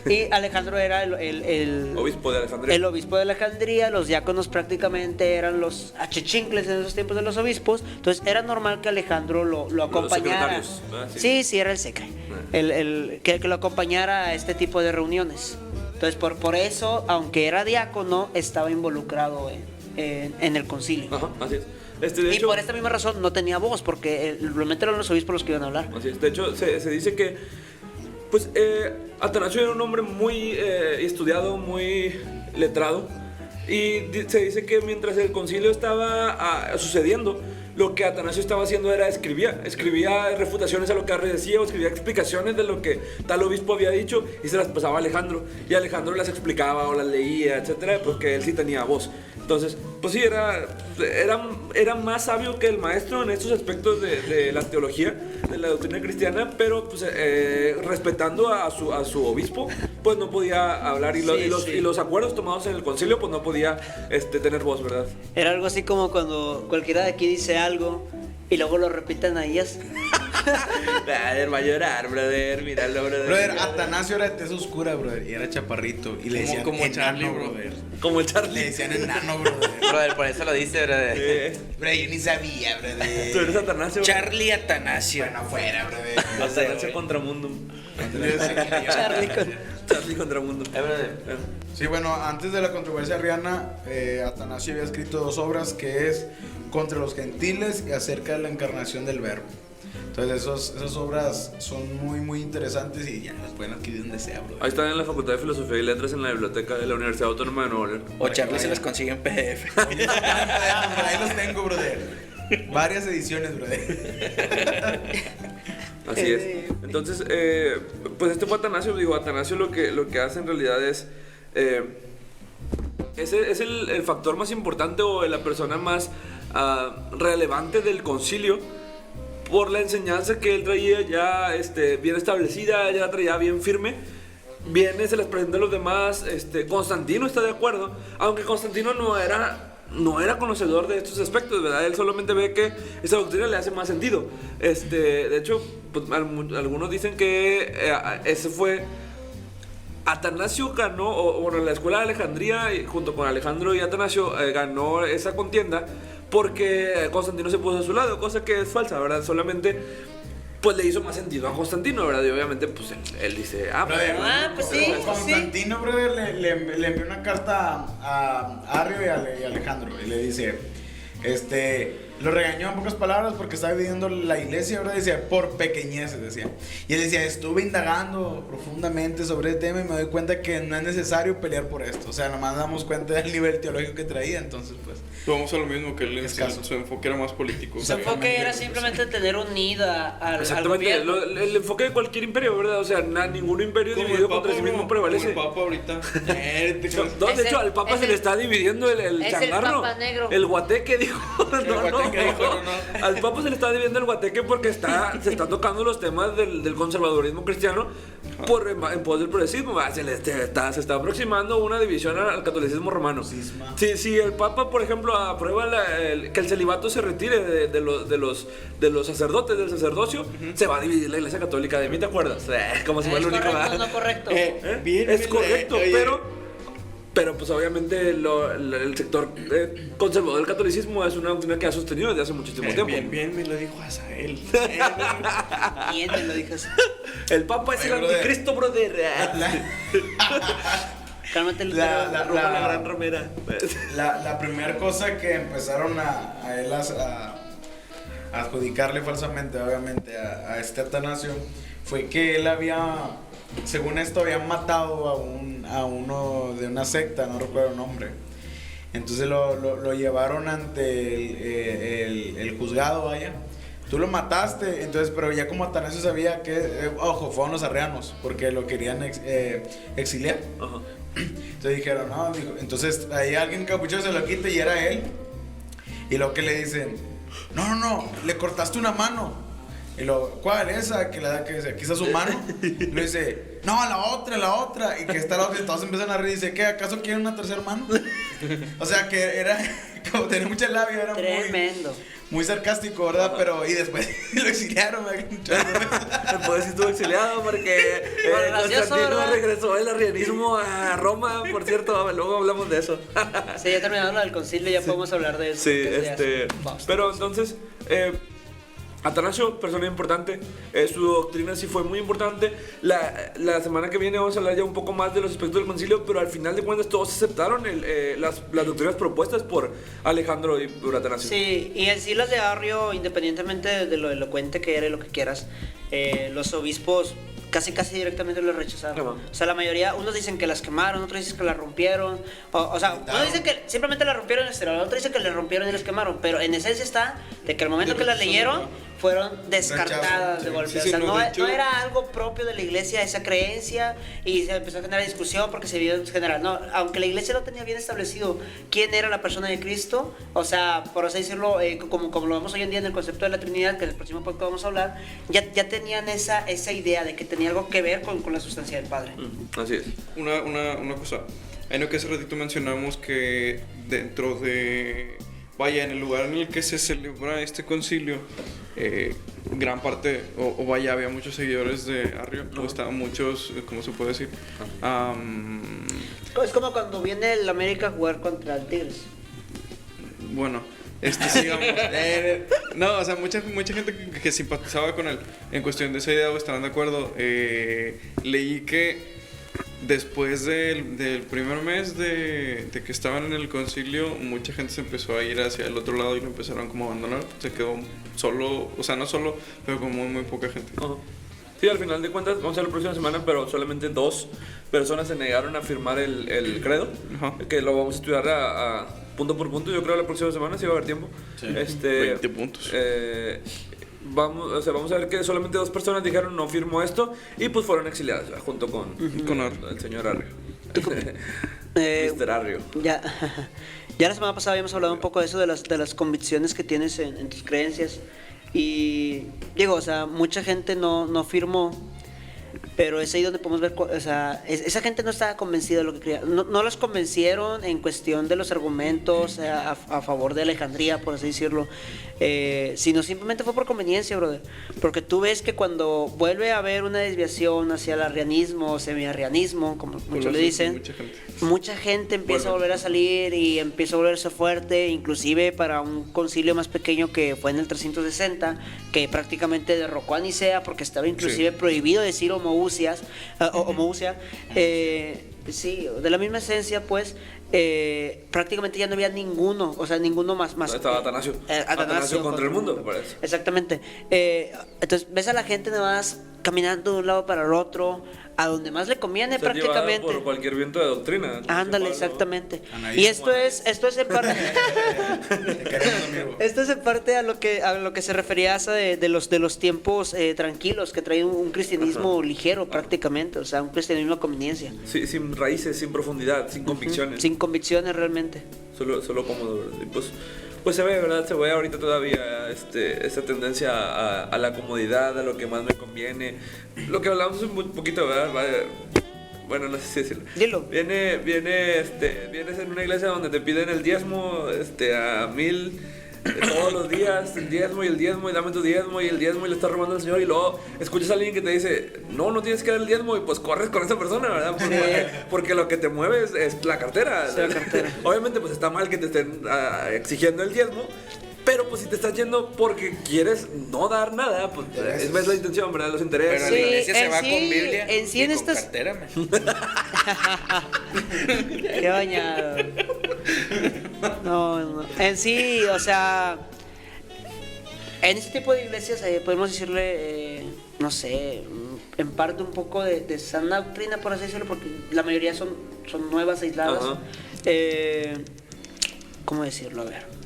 Y Alejandro era el obispo de Alejandría. El obispo de Alejandría. Los diáconos prácticamente eran los achichincles en esos tiempos de los obispos. Entonces era normal que Alejandro lo acompañara. Sí, era el secre. Que lo acompañara a este tipo de reuniones. Entonces, por eso, aunque era diácono, estaba involucrado en el concilio. Ajá, así es. De hecho, por esta misma razón no tenía voz, porque realmente eran los obispos los que iban a hablar. Así es. De hecho, se dice que pues Atanasio era un hombre muy estudiado, muy letrado. Y se dice que mientras el concilio estaba sucediendo, lo que Atanasio estaba haciendo era escribía refutaciones a lo que Arrio decía, o escribía explicaciones de lo que tal obispo había dicho y se las pasaba a Alejandro, y Alejandro las explicaba o las leía, etcétera, porque él sí tenía voz. Entonces, pues sí, era más sabio que el maestro en estos aspectos de la teología, de la doctrina cristiana, pero pues respetando a su obispo, pues no podía hablar, y los acuerdos tomados en el concilio, pues no podía tener voz, ¿verdad? Era algo así como cuando cualquiera de aquí dice algo y luego lo repiten a ellas. Brother, va a llorar, brother. Míralo, brother. Brother, Atanasio era de tez oscura, brother, y era chaparrito. Y le decían como enano, Charlie, brother. Como el Charlie. Le decían enano, brother. Brother, por eso lo dice, brother. Brother, yo ni sabía, brother. Tú eres Atanasio. Charlie Atanasio. Bueno, fuera, brother. Atanasio contra Mundo. Charlie contra Mundo. Brother. Sí, bueno, antes de la controversia arriana, Atanasio había escrito 2 obras que es Contra los Gentiles y acerca de la encarnación del Verbo. Entonces esas obras son muy muy interesantes y ya las pueden adquirir donde sea, bro. Ahí están en la Facultad de Filosofía y Letras en la biblioteca de la Universidad Autónoma de Nuevo León. O Charlie se los consigue en PDF. Ahí los tengo, brother. Varias ediciones, brother. Así es. Entonces, pues este fue Atanasio. Digo, Atanasio lo que hace en realidad es el factor más importante o la persona más relevante del concilio, por la enseñanza que él traía ya bien establecida, ya la traía bien firme. Viene, se les presenta a los demás. Constantino está de acuerdo, aunque Constantino no era conocedor de estos aspectos, ¿verdad? Él solamente ve que esa doctrina le hace más sentido. De hecho, pues, algunos dicen que ese fue... Atanasio ganó, bueno, la escuela de Alejandría, junto con Alejandro y Atanasio, ganó esa contienda porque Constantino se puso a su lado, cosa que es falsa, ¿verdad? Solamente, pues le hizo más sentido a Constantino, ¿verdad? Y obviamente, pues él dice, pues sí, Constantino, brother, le envió una carta a Arrio y a Alejandro y le dice, lo regañó en pocas palabras porque estaba dividiendo la iglesia, ¿verdad? Decía, por pequeñeces, decía. Y él decía, estuve indagando profundamente sobre el tema y me doy cuenta que no es necesario pelear por esto. O sea, nomás damos cuenta del nivel teológico que traía, entonces pues... Vamos a lo mismo que él, Escaso. su enfoque era más político. Su enfoque era simplemente tener unida al exactamente, gobierno. el enfoque de cualquier imperio, ¿verdad? O sea, ningún imperio Como dividido el Papa, contra sí mismo bro, prevalece. como el Papa ahorita. No, de hecho, al Papa se le está dividiendo el es changarro. el Papa negro. El guateque, dijo. No. Al Papa se le está dividiendo el guateque porque se están tocando los temas del conservadurismo cristiano en pos del progresismo. Se está aproximando una división al catolicismo romano. Si el Papa, por ejemplo, aprueba que el celibato se retire de los sacerdotes, del sacerdocio, se va a dividir la iglesia católica. De mí, ¿te acuerdas? Como si fuera el único. ¿Correcto o no correcto? Es correcto, pero pues obviamente el sector conservador del catolicismo es una doctrina que ha sostenido desde hace muchísimo tiempo. Bien, me lo dijo Azael. ¿Quién te lo dijo así? El Papa es el anticristo, brother. Cálmate, La gran ramera. La primera cosa que empezaron a él a adjudicarle falsamente, obviamente, a Atanasio, fue que él según esto, había matado a uno de una secta, no recuerdo el nombre. Entonces lo llevaron ante el juzgado, vaya. Tú lo mataste, entonces, pero ya como Atanasio sabía que, ojo, fueron los arrianos, porque lo querían exiliar. Ajá. Entonces dijeron, no, entonces ahí alguien capuchado se lo quita y era él. Y lo que le dicen, no, le cortaste una mano. Y ¿cuál? Esa, que aquí está su mano. Y le dice, no, la otra. Y que está la otra, y todos empiezan a reír y dice, ¿qué? ¿Acaso quieren una tercera mano? O sea, que era, como tenía mucha labia, era tremendo. Muy sarcástico, ¿verdad? Pero, y después lo exiliaron. Después sí estuvo exiliado porque Constantino regresó el arrianismo a Roma, por cierto, luego hablamos de eso. Sí, ya terminando lo del concilio, ya podemos hablar de eso. Sí, pero entonces, Atanasio, persona importante, su doctrina sí fue muy importante. La semana que viene vamos a hablar ya un poco más de los aspectos del concilio, pero al final de cuentas todos aceptaron las doctrinas propuestas por Alejandro y por Atanasio. Sí, y en sí las de Arrio, independientemente de lo elocuente que era y lo que quieras, los obispos casi directamente lo rechazaron. O sea, la mayoría, unos dicen que las quemaron, otros dicen que las rompieron. O sea, unos dicen que simplemente las rompieron en exterior, otros dicen que las rompieron y las quemaron. Pero en esencia está de que al momento que las leyeron, fueron descartadas de golpe. Sí, o sea, no, de hecho, no era algo propio de la iglesia esa creencia y se empezó a generar discusión porque se vio en general. No, aunque la iglesia no tenía bien establecido quién era la persona de Cristo, o sea, por así decirlo, como lo vemos hoy en día en el concepto de la Trinidad, que en el próximo podcast vamos a hablar, ya tenían esa idea de que tenía algo que ver con la sustancia del Padre. Así es. Una cosa. Hay lo que hace ratito mencionamos que dentro de vaya, en el lugar en el que se celebra este concilio, gran parte, o vaya, había muchos seguidores de Arrio, o estaban muchos, ¿cómo se puede decir? Es como cuando viene el América a jugar contra el Tigres. Bueno, sigamos. No, o sea, mucha gente que simpatizaba con él en cuestión de esa idea o estaban de acuerdo. Leí que después del primer mes de que estaban en el concilio, mucha gente se empezó a ir hacia el otro lado y lo empezaron como a abandonar. Se quedó solo, o sea, no solo, pero como muy poca gente. Sí, al final de cuentas, vamos a ver la próxima semana, pero solamente 2 personas se negaron a firmar el credo, que lo vamos a estudiar a punto por punto. Yo creo que la próxima semana sí va a haber tiempo. Sí. 20 puntos. Vamos a ver que solamente 2 personas dijeron no firmo esto y pues fueron exiliadas junto con el señor Arrio. Mr. Arrio. Ya la semana pasada habíamos hablado un poco de eso, de las convicciones que tienes en tus creencias. Y digo, o sea, mucha gente no firmó, pero es ahí donde podemos ver, o sea, esa gente no estaba convencida de lo que creía. No los convencieron en cuestión de los argumentos a favor de Alejandría, por así decirlo, sino simplemente fue por conveniencia, brother. Porque tú ves que cuando vuelve a haber una desviación hacia el arrianismo o semiarrianismo, como muchos le dicen, mucha gente empieza a volver a salir y empieza a volverse fuerte, inclusive para un concilio más pequeño que fue en el 360, que prácticamente derrocó a Nicea porque estaba inclusive prohibido decir homoousia, sí, de la misma esencia, pues, prácticamente ya no había ninguno, o sea, ninguno más. Estaba Atanasio. Atanasio contra el mundo, parece. Exactamente. Entonces, ves a la gente nada más caminando de un lado para el otro, a donde más le conviene, prácticamente. Por cualquier viento de doctrina. Ándale, exactamente. Y esto es en parte. Esto es en parte a lo que se refería Asa de los tiempos tranquilos, que trae un cristianismo ligero, prácticamente, o sea, un cristianismo a conveniencia. Sí, sin raíces, sin profundidad, sin convicciones. Sin convicciones realmente. Solo cómodo, ¿verdad? Y pues se ve, ¿verdad? Se ve ahorita todavía esa tendencia a la comodidad, a lo que más me conviene. Lo que hablamos un poquito, ¿verdad? Bueno, no sé si decirlo. Dilo. Vienes en una iglesia donde te piden el diezmo a 1000 todos los días, el diezmo y dame tu diezmo y el diezmo y le estás robando al Señor, y luego escuchas a alguien que te dice no tienes que dar el diezmo, y pues corres con esa persona, ¿verdad? Porque lo que te mueve es la cartera. Sí, la cartera. Obviamente pues está mal que te estén exigiendo el diezmo, pero pues si te estás yendo porque quieres no dar nada, pues esa es la intención, ¿verdad? Los intereses. Pero la iglesia se va con Biblia y con estas... cartera, Qué bañado. No. En sí, o sea, en este tipo de iglesias podemos decirle, no sé, en parte un poco de sana doctrina, por así decirlo, porque la mayoría son nuevas, aisladas. ¿Cómo decirlo? A ver.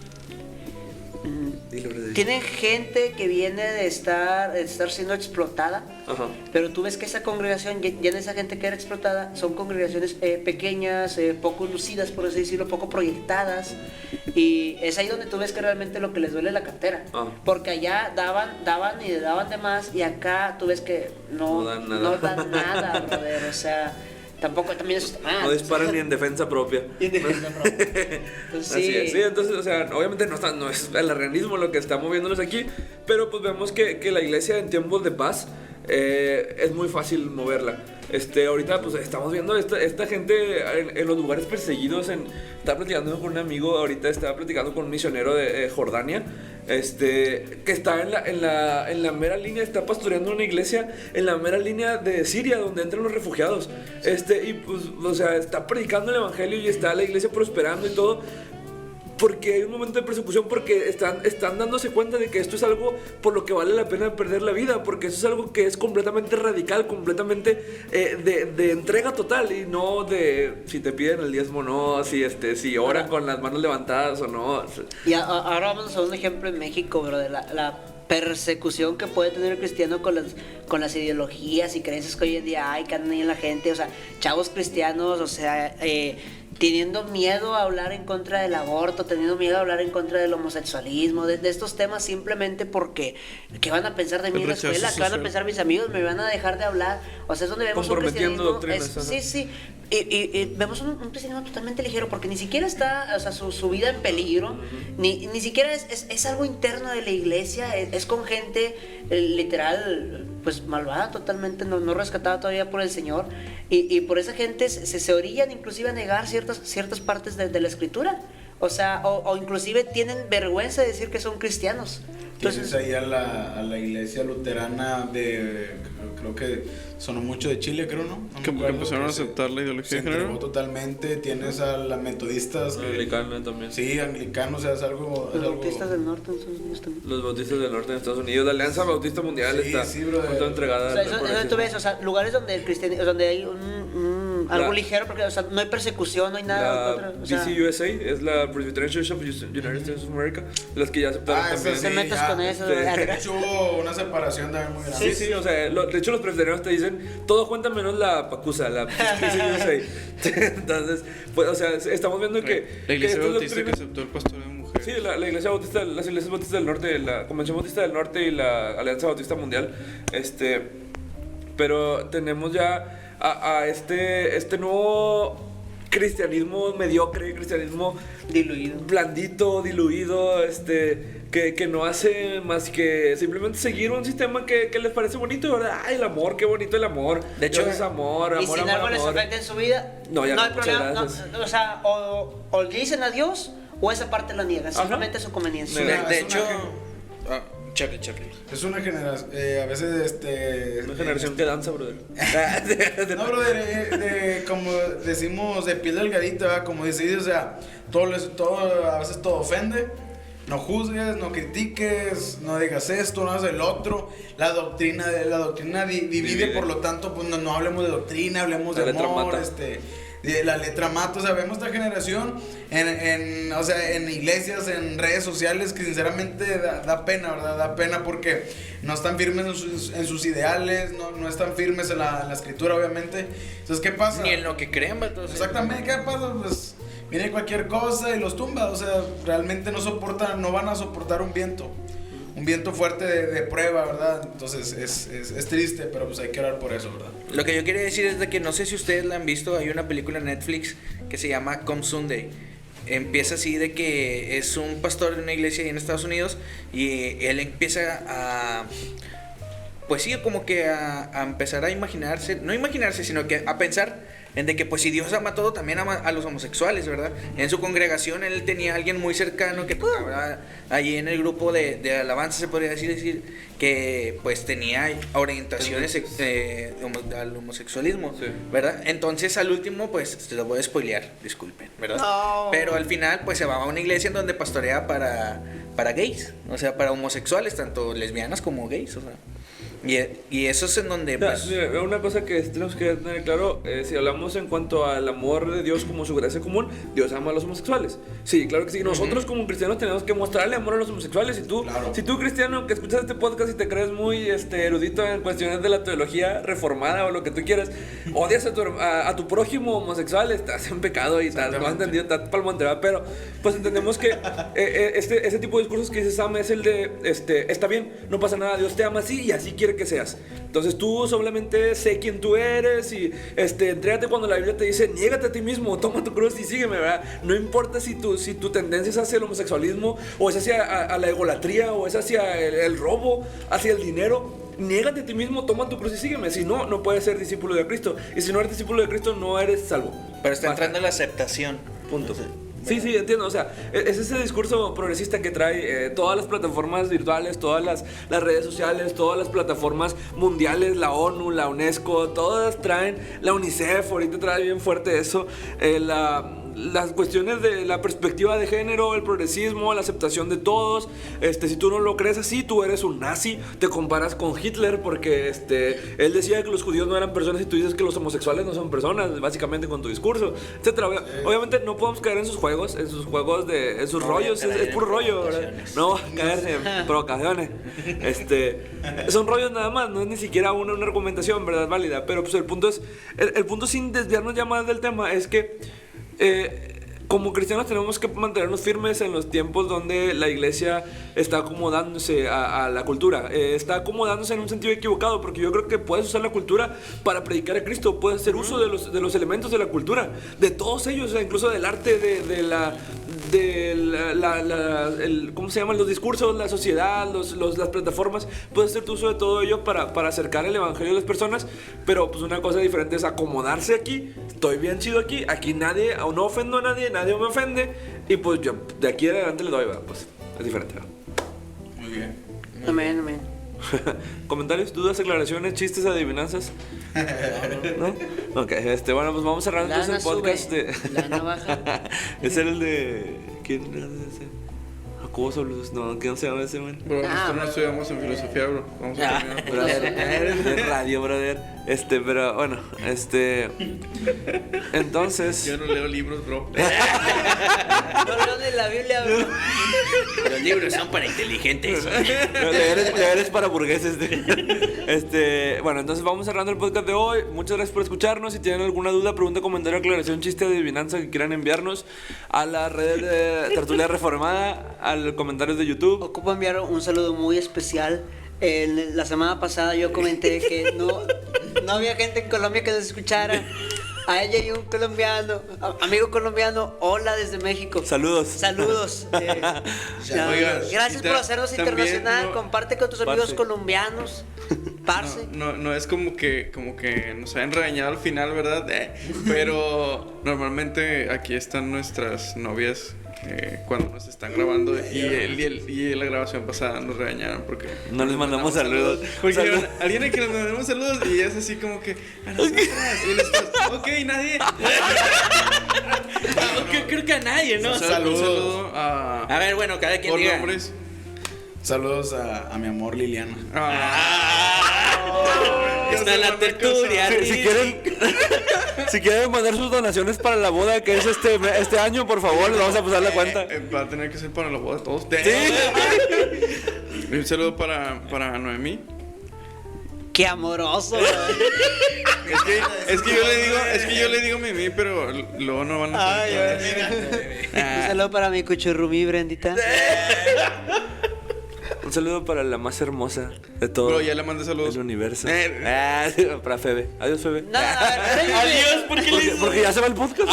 Tienen gente que viene de estar siendo explotada, pero tú ves que esa congregación, ya en esa gente que era explotada, son congregaciones pequeñas, poco lucidas, por así decirlo, poco proyectadas, y es ahí donde tú ves que realmente lo que les duele es la cartera, porque allá daban y daban de más, y acá tú ves que no dan nada, brother, o sea... Tampoco, también eso está mal. No disparan ni en defensa propia. Entonces, Así es. Sí, entonces, o sea, obviamente no es el arrianismo lo que está moviéndonos aquí, pero pues vemos que la iglesia en tiempos de paz es muy fácil moverla. Ahorita pues estamos viendo esta gente en los lugares perseguidos. Estaba platicando con un amigo, ahorita estaba platicando con un misionero de Jordania, que está en la mera línea, está pastoreando una iglesia en la mera línea de Siria, donde entran los refugiados. Y pues, o sea, está predicando el evangelio y está la iglesia prosperando y todo. Porque hay un momento de persecución, porque están dándose cuenta de que esto es algo por lo que vale la pena perder la vida, porque eso es algo que es completamente radical, completamente de entrega total, y no de si te piden el diezmo o no, si oran con las manos levantadas o no. Y ahora vamos a un ejemplo en México, bro, de la persecución que puede tener el cristiano con las ideologías y creencias que hoy en día hay, que andan ahí en la gente, o sea, chavos cristianos, o sea, teniendo miedo a hablar en contra del aborto, teniendo miedo a hablar en contra del homosexualismo, de estos temas simplemente porque ¿qué van a pensar de mí en la rechazo escuela? ¿Qué van a social. pensar mis amigos? ¿Me van a dejar de hablar? O sea, es donde vemos un Comprometiendo cristianismo... doctrinas, sí, y vemos un cristianismo totalmente ligero porque ni siquiera está, o sea, su vida en peligro, ni siquiera es algo interno de la iglesia, es con gente literal, pues malvada totalmente, no rescatada todavía por el Señor, y por esa gente se orillan inclusive a negar ciertas partes de la escritura, o sea, o inclusive tienen vergüenza de decir que son cristianos. Tienes ahí a la iglesia luterana creo que sonó mucho de Chile, creo, ¿no? No me Que acuerdo, empezaron a que aceptar la ideología se de género. entregó totalmente. Tienes a las metodistas. Anglicano también. Sí, anglicanos, o sea, es algo... Los bautistas del norte, entonces, también. Los bautistas del norte en Estados Unidos. La Alianza Bautista Mundial Sí, está sí, brother. toda entregada O sea, al eso tú progresismo. ves, o sea, lugares donde el cristianismo, donde hay algo La- ligero, porque o sea, no hay persecución, no hay nada. La o sea, BCUSA es la Presbyterian Church of United States of America, las que ya aceptaron también. sí. metas con eso, De ¿verdad? hecho, hubo una separación también muy grande. Sí, o sea, de hecho los presbiterianos te dicen, todo cuenta menos la pacusa, la BCUSA. Entonces, pues, o sea, estamos viendo que... La iglesia estas bautista que doctrinas- aceptó el pastoreo de mujeres. Sí, la iglesia bautista, las iglesias bautistas del norte, la Convención Bautista del Norte y la Alianza Bautista Mundial, pero tenemos ya a este nuevo cristianismo mediocre, cristianismo diluido. blandito, diluido, que no hace más que simplemente seguir un sistema que les parece bonito, ¿verdad? Ay, el amor, qué bonito el amor. De hecho, Dios es amor, Y amor, si amor, algo les amor. afecta en su vida, No, ya no no, hay muchas problema. gracias. O sea, o le dicen a Dios o esa parte la niega, simplemente es su conveniencia. Mira, De es hecho, una Charlie. Es una generación, a veces, Una generación que danza, brother. No, bro, como decimos, de piel delgadita, ¿verdad? Como dice, o sea, a veces todo ofende. No juzgues, no critiques, no digas esto, no hagas el otro. La doctrina divide, por lo tanto, pues no hablemos de doctrina, hablemos La de letra amor, mata. la letra mata. O sea, vemos esta generación en iglesias, en redes sociales, que sinceramente da pena, ¿verdad? Da pena porque no están firmes en sus ideales, no están firmes en la escritura, obviamente. Entonces, ¿qué pasa? Ni en lo que creen, vato. Exactamente, ¿qué pasa? Pues viene cualquier cosa y los tumba. O sea, realmente no van a soportar un viento fuerte de prueba, ¿verdad? Entonces es triste, pero pues hay que orar por eso, ¿verdad? Lo que yo quería decir es de que no sé si ustedes la han visto, hay una película en Netflix que se llama Come Sunday. Empieza así de que es un pastor de una iglesia ahí en Estados Unidos y él empieza a... Pues sí, como que a empezar a imaginarse, no imaginarse, sino que a pensar en de que pues si Dios ama todo, también ama a los homosexuales, ¿verdad? En su congregación él tenía a alguien muy cercano que pues, allí en el grupo de alabanza se podría decir que pues tenía orientaciones al homosexualismo, Sí. ¿verdad? Entonces al último pues se lo voy a spoilear, disculpen, ¿verdad? No. Pero al final pues se va a una iglesia en donde pastorea para gays, o sea, para homosexuales, tanto lesbianas como gays, o sea. Y eso es en donde pues... Mira, una cosa que tenemos que tener claro, si hablamos en cuanto al amor de Dios como su gracia común, Dios ama a los homosexuales. Sí, claro que sí. Nosotros como cristianos tenemos que mostrarle amor a los homosexuales. Claro. Si tú cristiano que escuchas este podcast y te crees muy erudito en cuestiones de la teología reformada o lo que tú quieras, odias a tu prójimo homosexual, estás en pecado y no has entendido, estás palmante, ¿verdad? Pero pues entendemos que ese tipo de discursos que dice Sam es el de, está bien, no pasa nada, Dios te ama así y así quiere que seas. Entonces tú solamente sé quién tú eres y entrégate cuando la Biblia te dice niégate a ti mismo, toma tu cruz y sígueme, ¿verdad? No importa si tu tendencia es hacia el homosexualismo o es hacia a la egolatría o es hacia el robo, hacia el dinero. Niégate a ti mismo, toma tu cruz y sígueme. Si no, no puedes ser discípulo de Cristo. Y si no eres discípulo de Cristo, no eres salvo. Pero está Basta. entrando la aceptación. Punto. Sí, entiendo. O sea, es ese discurso progresista que trae todas las plataformas virtuales, todas las redes sociales, todas las plataformas mundiales, la ONU, la UNESCO, todas traen, la UNICEF, ahorita trae bien fuerte eso, las cuestiones de la perspectiva de género, el progresismo, la aceptación de todos. Si tú no lo crees así, tú eres un nazi, te comparas con Hitler porque él decía que los judíos no eran personas y tú dices que los homosexuales no son personas, básicamente con tu discurso, etcétera. Obviamente no podemos caer en sus juegos, en sus rollos, es puro rollo, ¿verdad? No caer en provocaciones. Son rollos nada más, no es ni siquiera una argumentación, ¿verdad? Válida, pero pues el punto sin desviarnos ya más del tema es que como cristianos tenemos que mantenernos firmes en los tiempos donde la iglesia está acomodándose a la cultura. Está acomodándose en un sentido equivocado, porque yo creo que puedes usar la cultura para predicar a Cristo. Puedes hacer uso de los elementos de la cultura, de todos ellos, o sea, incluso del arte, ¿cómo se llaman? Los discursos, la sociedad, las plataformas. Puedes hacer uso de todo ello para acercar el evangelio a las personas. Pero pues una cosa diferente es acomodarse aquí. Estoy bien chido aquí. Aquí nadie, o no ofendo a nadie me ofende. Y pues yo de aquí en adelante le doy, ¿verdad? Pues es diferente, ¿verdad? Muy bien. Amén. ¿Comentarios, dudas, aclaraciones, chistes, adivinanzas? ¿No? Ok, bueno, pues vamos cerrando entonces el podcast de... La navaja. Ese era el de... ¿Quién era ese? Jacobo Solos. No, ¿quién se llama ese, man? Bro, nosotros no estudiamos en filosofía, bro. Vamos a terminar. Brother, de radio, brother. Pero bueno, entonces... Yo no leo libros, bro. No leo de la Biblia, bro. Los libros son para inteligentes. Leer es para burgueses. Bueno, entonces vamos cerrando el podcast de hoy. Muchas gracias por escucharnos. Si tienen alguna duda, pregunta, comentario, aclaración, chiste, adivinanza que quieran enviarnos a las redes de Tertulia Reformada, a los comentarios de YouTube. Ocupo enviar un saludo muy especial. La semana pasada yo comenté que no había gente en Colombia que nos escuchara. A ella y un colombiano, amigo colombiano, hola desde México. Saludos. Oiga, gracias por hacernos internacional. Comparte con tus amigos parce. Colombianos. Parce. No es como que nos hayan regañado al final, ¿verdad? Pero normalmente aquí están nuestras novias cuando nos están grabando y la grabación pasada nos regañaron porque no les mandamos saludos. Porque alguien a que les mandamos saludos y es así como que a nosotras, y nosotros, ok, nadie. Creo que a nadie, ¿no? Un saludo A ver, bueno, cada quien por diga. nombres. Saludos a mi amor Liliana. Está en la tertulia. Si quieren mandar sus donaciones para la boda que es este año, por favor, les vamos a pasar la cuenta. Va a tener que ser para la boda de todos. Un saludo para Noemí. Qué amoroso. Es que yo le digo Mimi, pero luego no van a saber. Un saludo para mi cuchurrumí, Brendita. Un saludo para la más hermosa de todo Bro, ya le mandé saludos. el universo. Para Febe. Adiós, Febe. No, Adiós, ¿por qué le dices? Porque ya se va el podcast.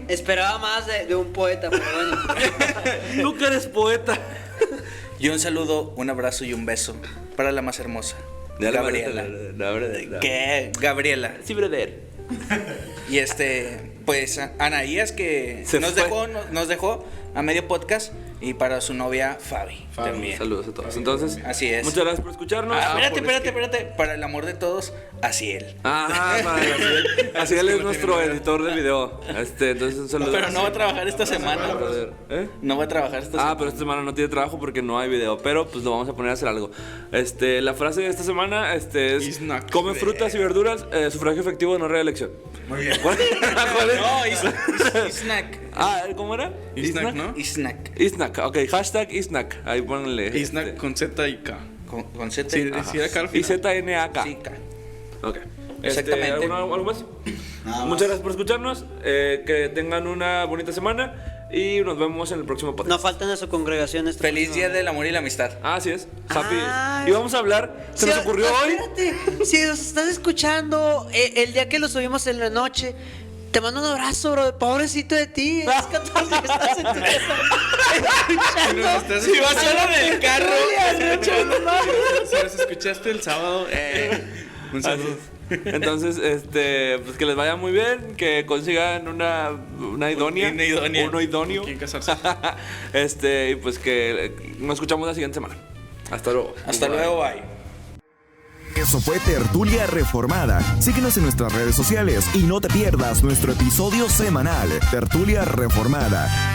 esperaba más de un poeta, pero bueno. Tú que eres poeta. Y un saludo, un abrazo y un beso para la más hermosa, Gabriela. ¿Qué? Gabriela. Sí, brother. Y pues Anaías que Se nos fue. dejó a medio podcast, y para su novia Fabi también. Saludos a todos. Entonces, Así es. muchas gracias por escucharnos. Espérate. Para el amor de todos, Asiel. Asiel es nuestro editor de video. Entonces un saludo. Pero no va a trabajar esta semana. No va a trabajar esta semana. Pero esta semana no tiene trabajo porque no hay video, pero pues lo vamos a poner a hacer algo. La frase de esta semana es Snack. come frutas y verduras, sufragio efectivo, no reelección. Muy bien. ¿Cuál es? No, Snack. ¿Cómo era? Snack, ¿no? Snack. Snack, ok, hashtag Snack. Ahí pónganle. Snack con Z y K. Con Z. Sí, Ajá. sí, acá al Y final. ZNAK. Sí, K. Ok. Exactamente. ¿Algo más? Nada más. Muchas gracias por escucharnos. Que tengan una bonita semana. Y nos vemos en el próximo podcast. No faltan a su congregación. Feliz Día del Amor y la Amistad. Así es. Happy. Ah. Y vamos a hablar. Se nos ocurrió hoy. Espérate, si nos estás escuchando el día que lo subimos en la noche, te mando un abrazo, bro. Pobrecito de ti. Es 14 que estás en tu casa. Escuchando. Si vas solo en el carro. Si nos escuchaste el sábado, un saludo. Entonces, pues que les vaya muy bien, que consigan una idónea, uno idóneo. ¿Quién casarse? Y pues que nos escuchamos la siguiente semana. Hasta luego. Hasta luego, bye. Eso fue Tertulia Reformada. Síguenos en nuestras redes sociales y no te pierdas nuestro episodio semanal, Tertulia Reformada.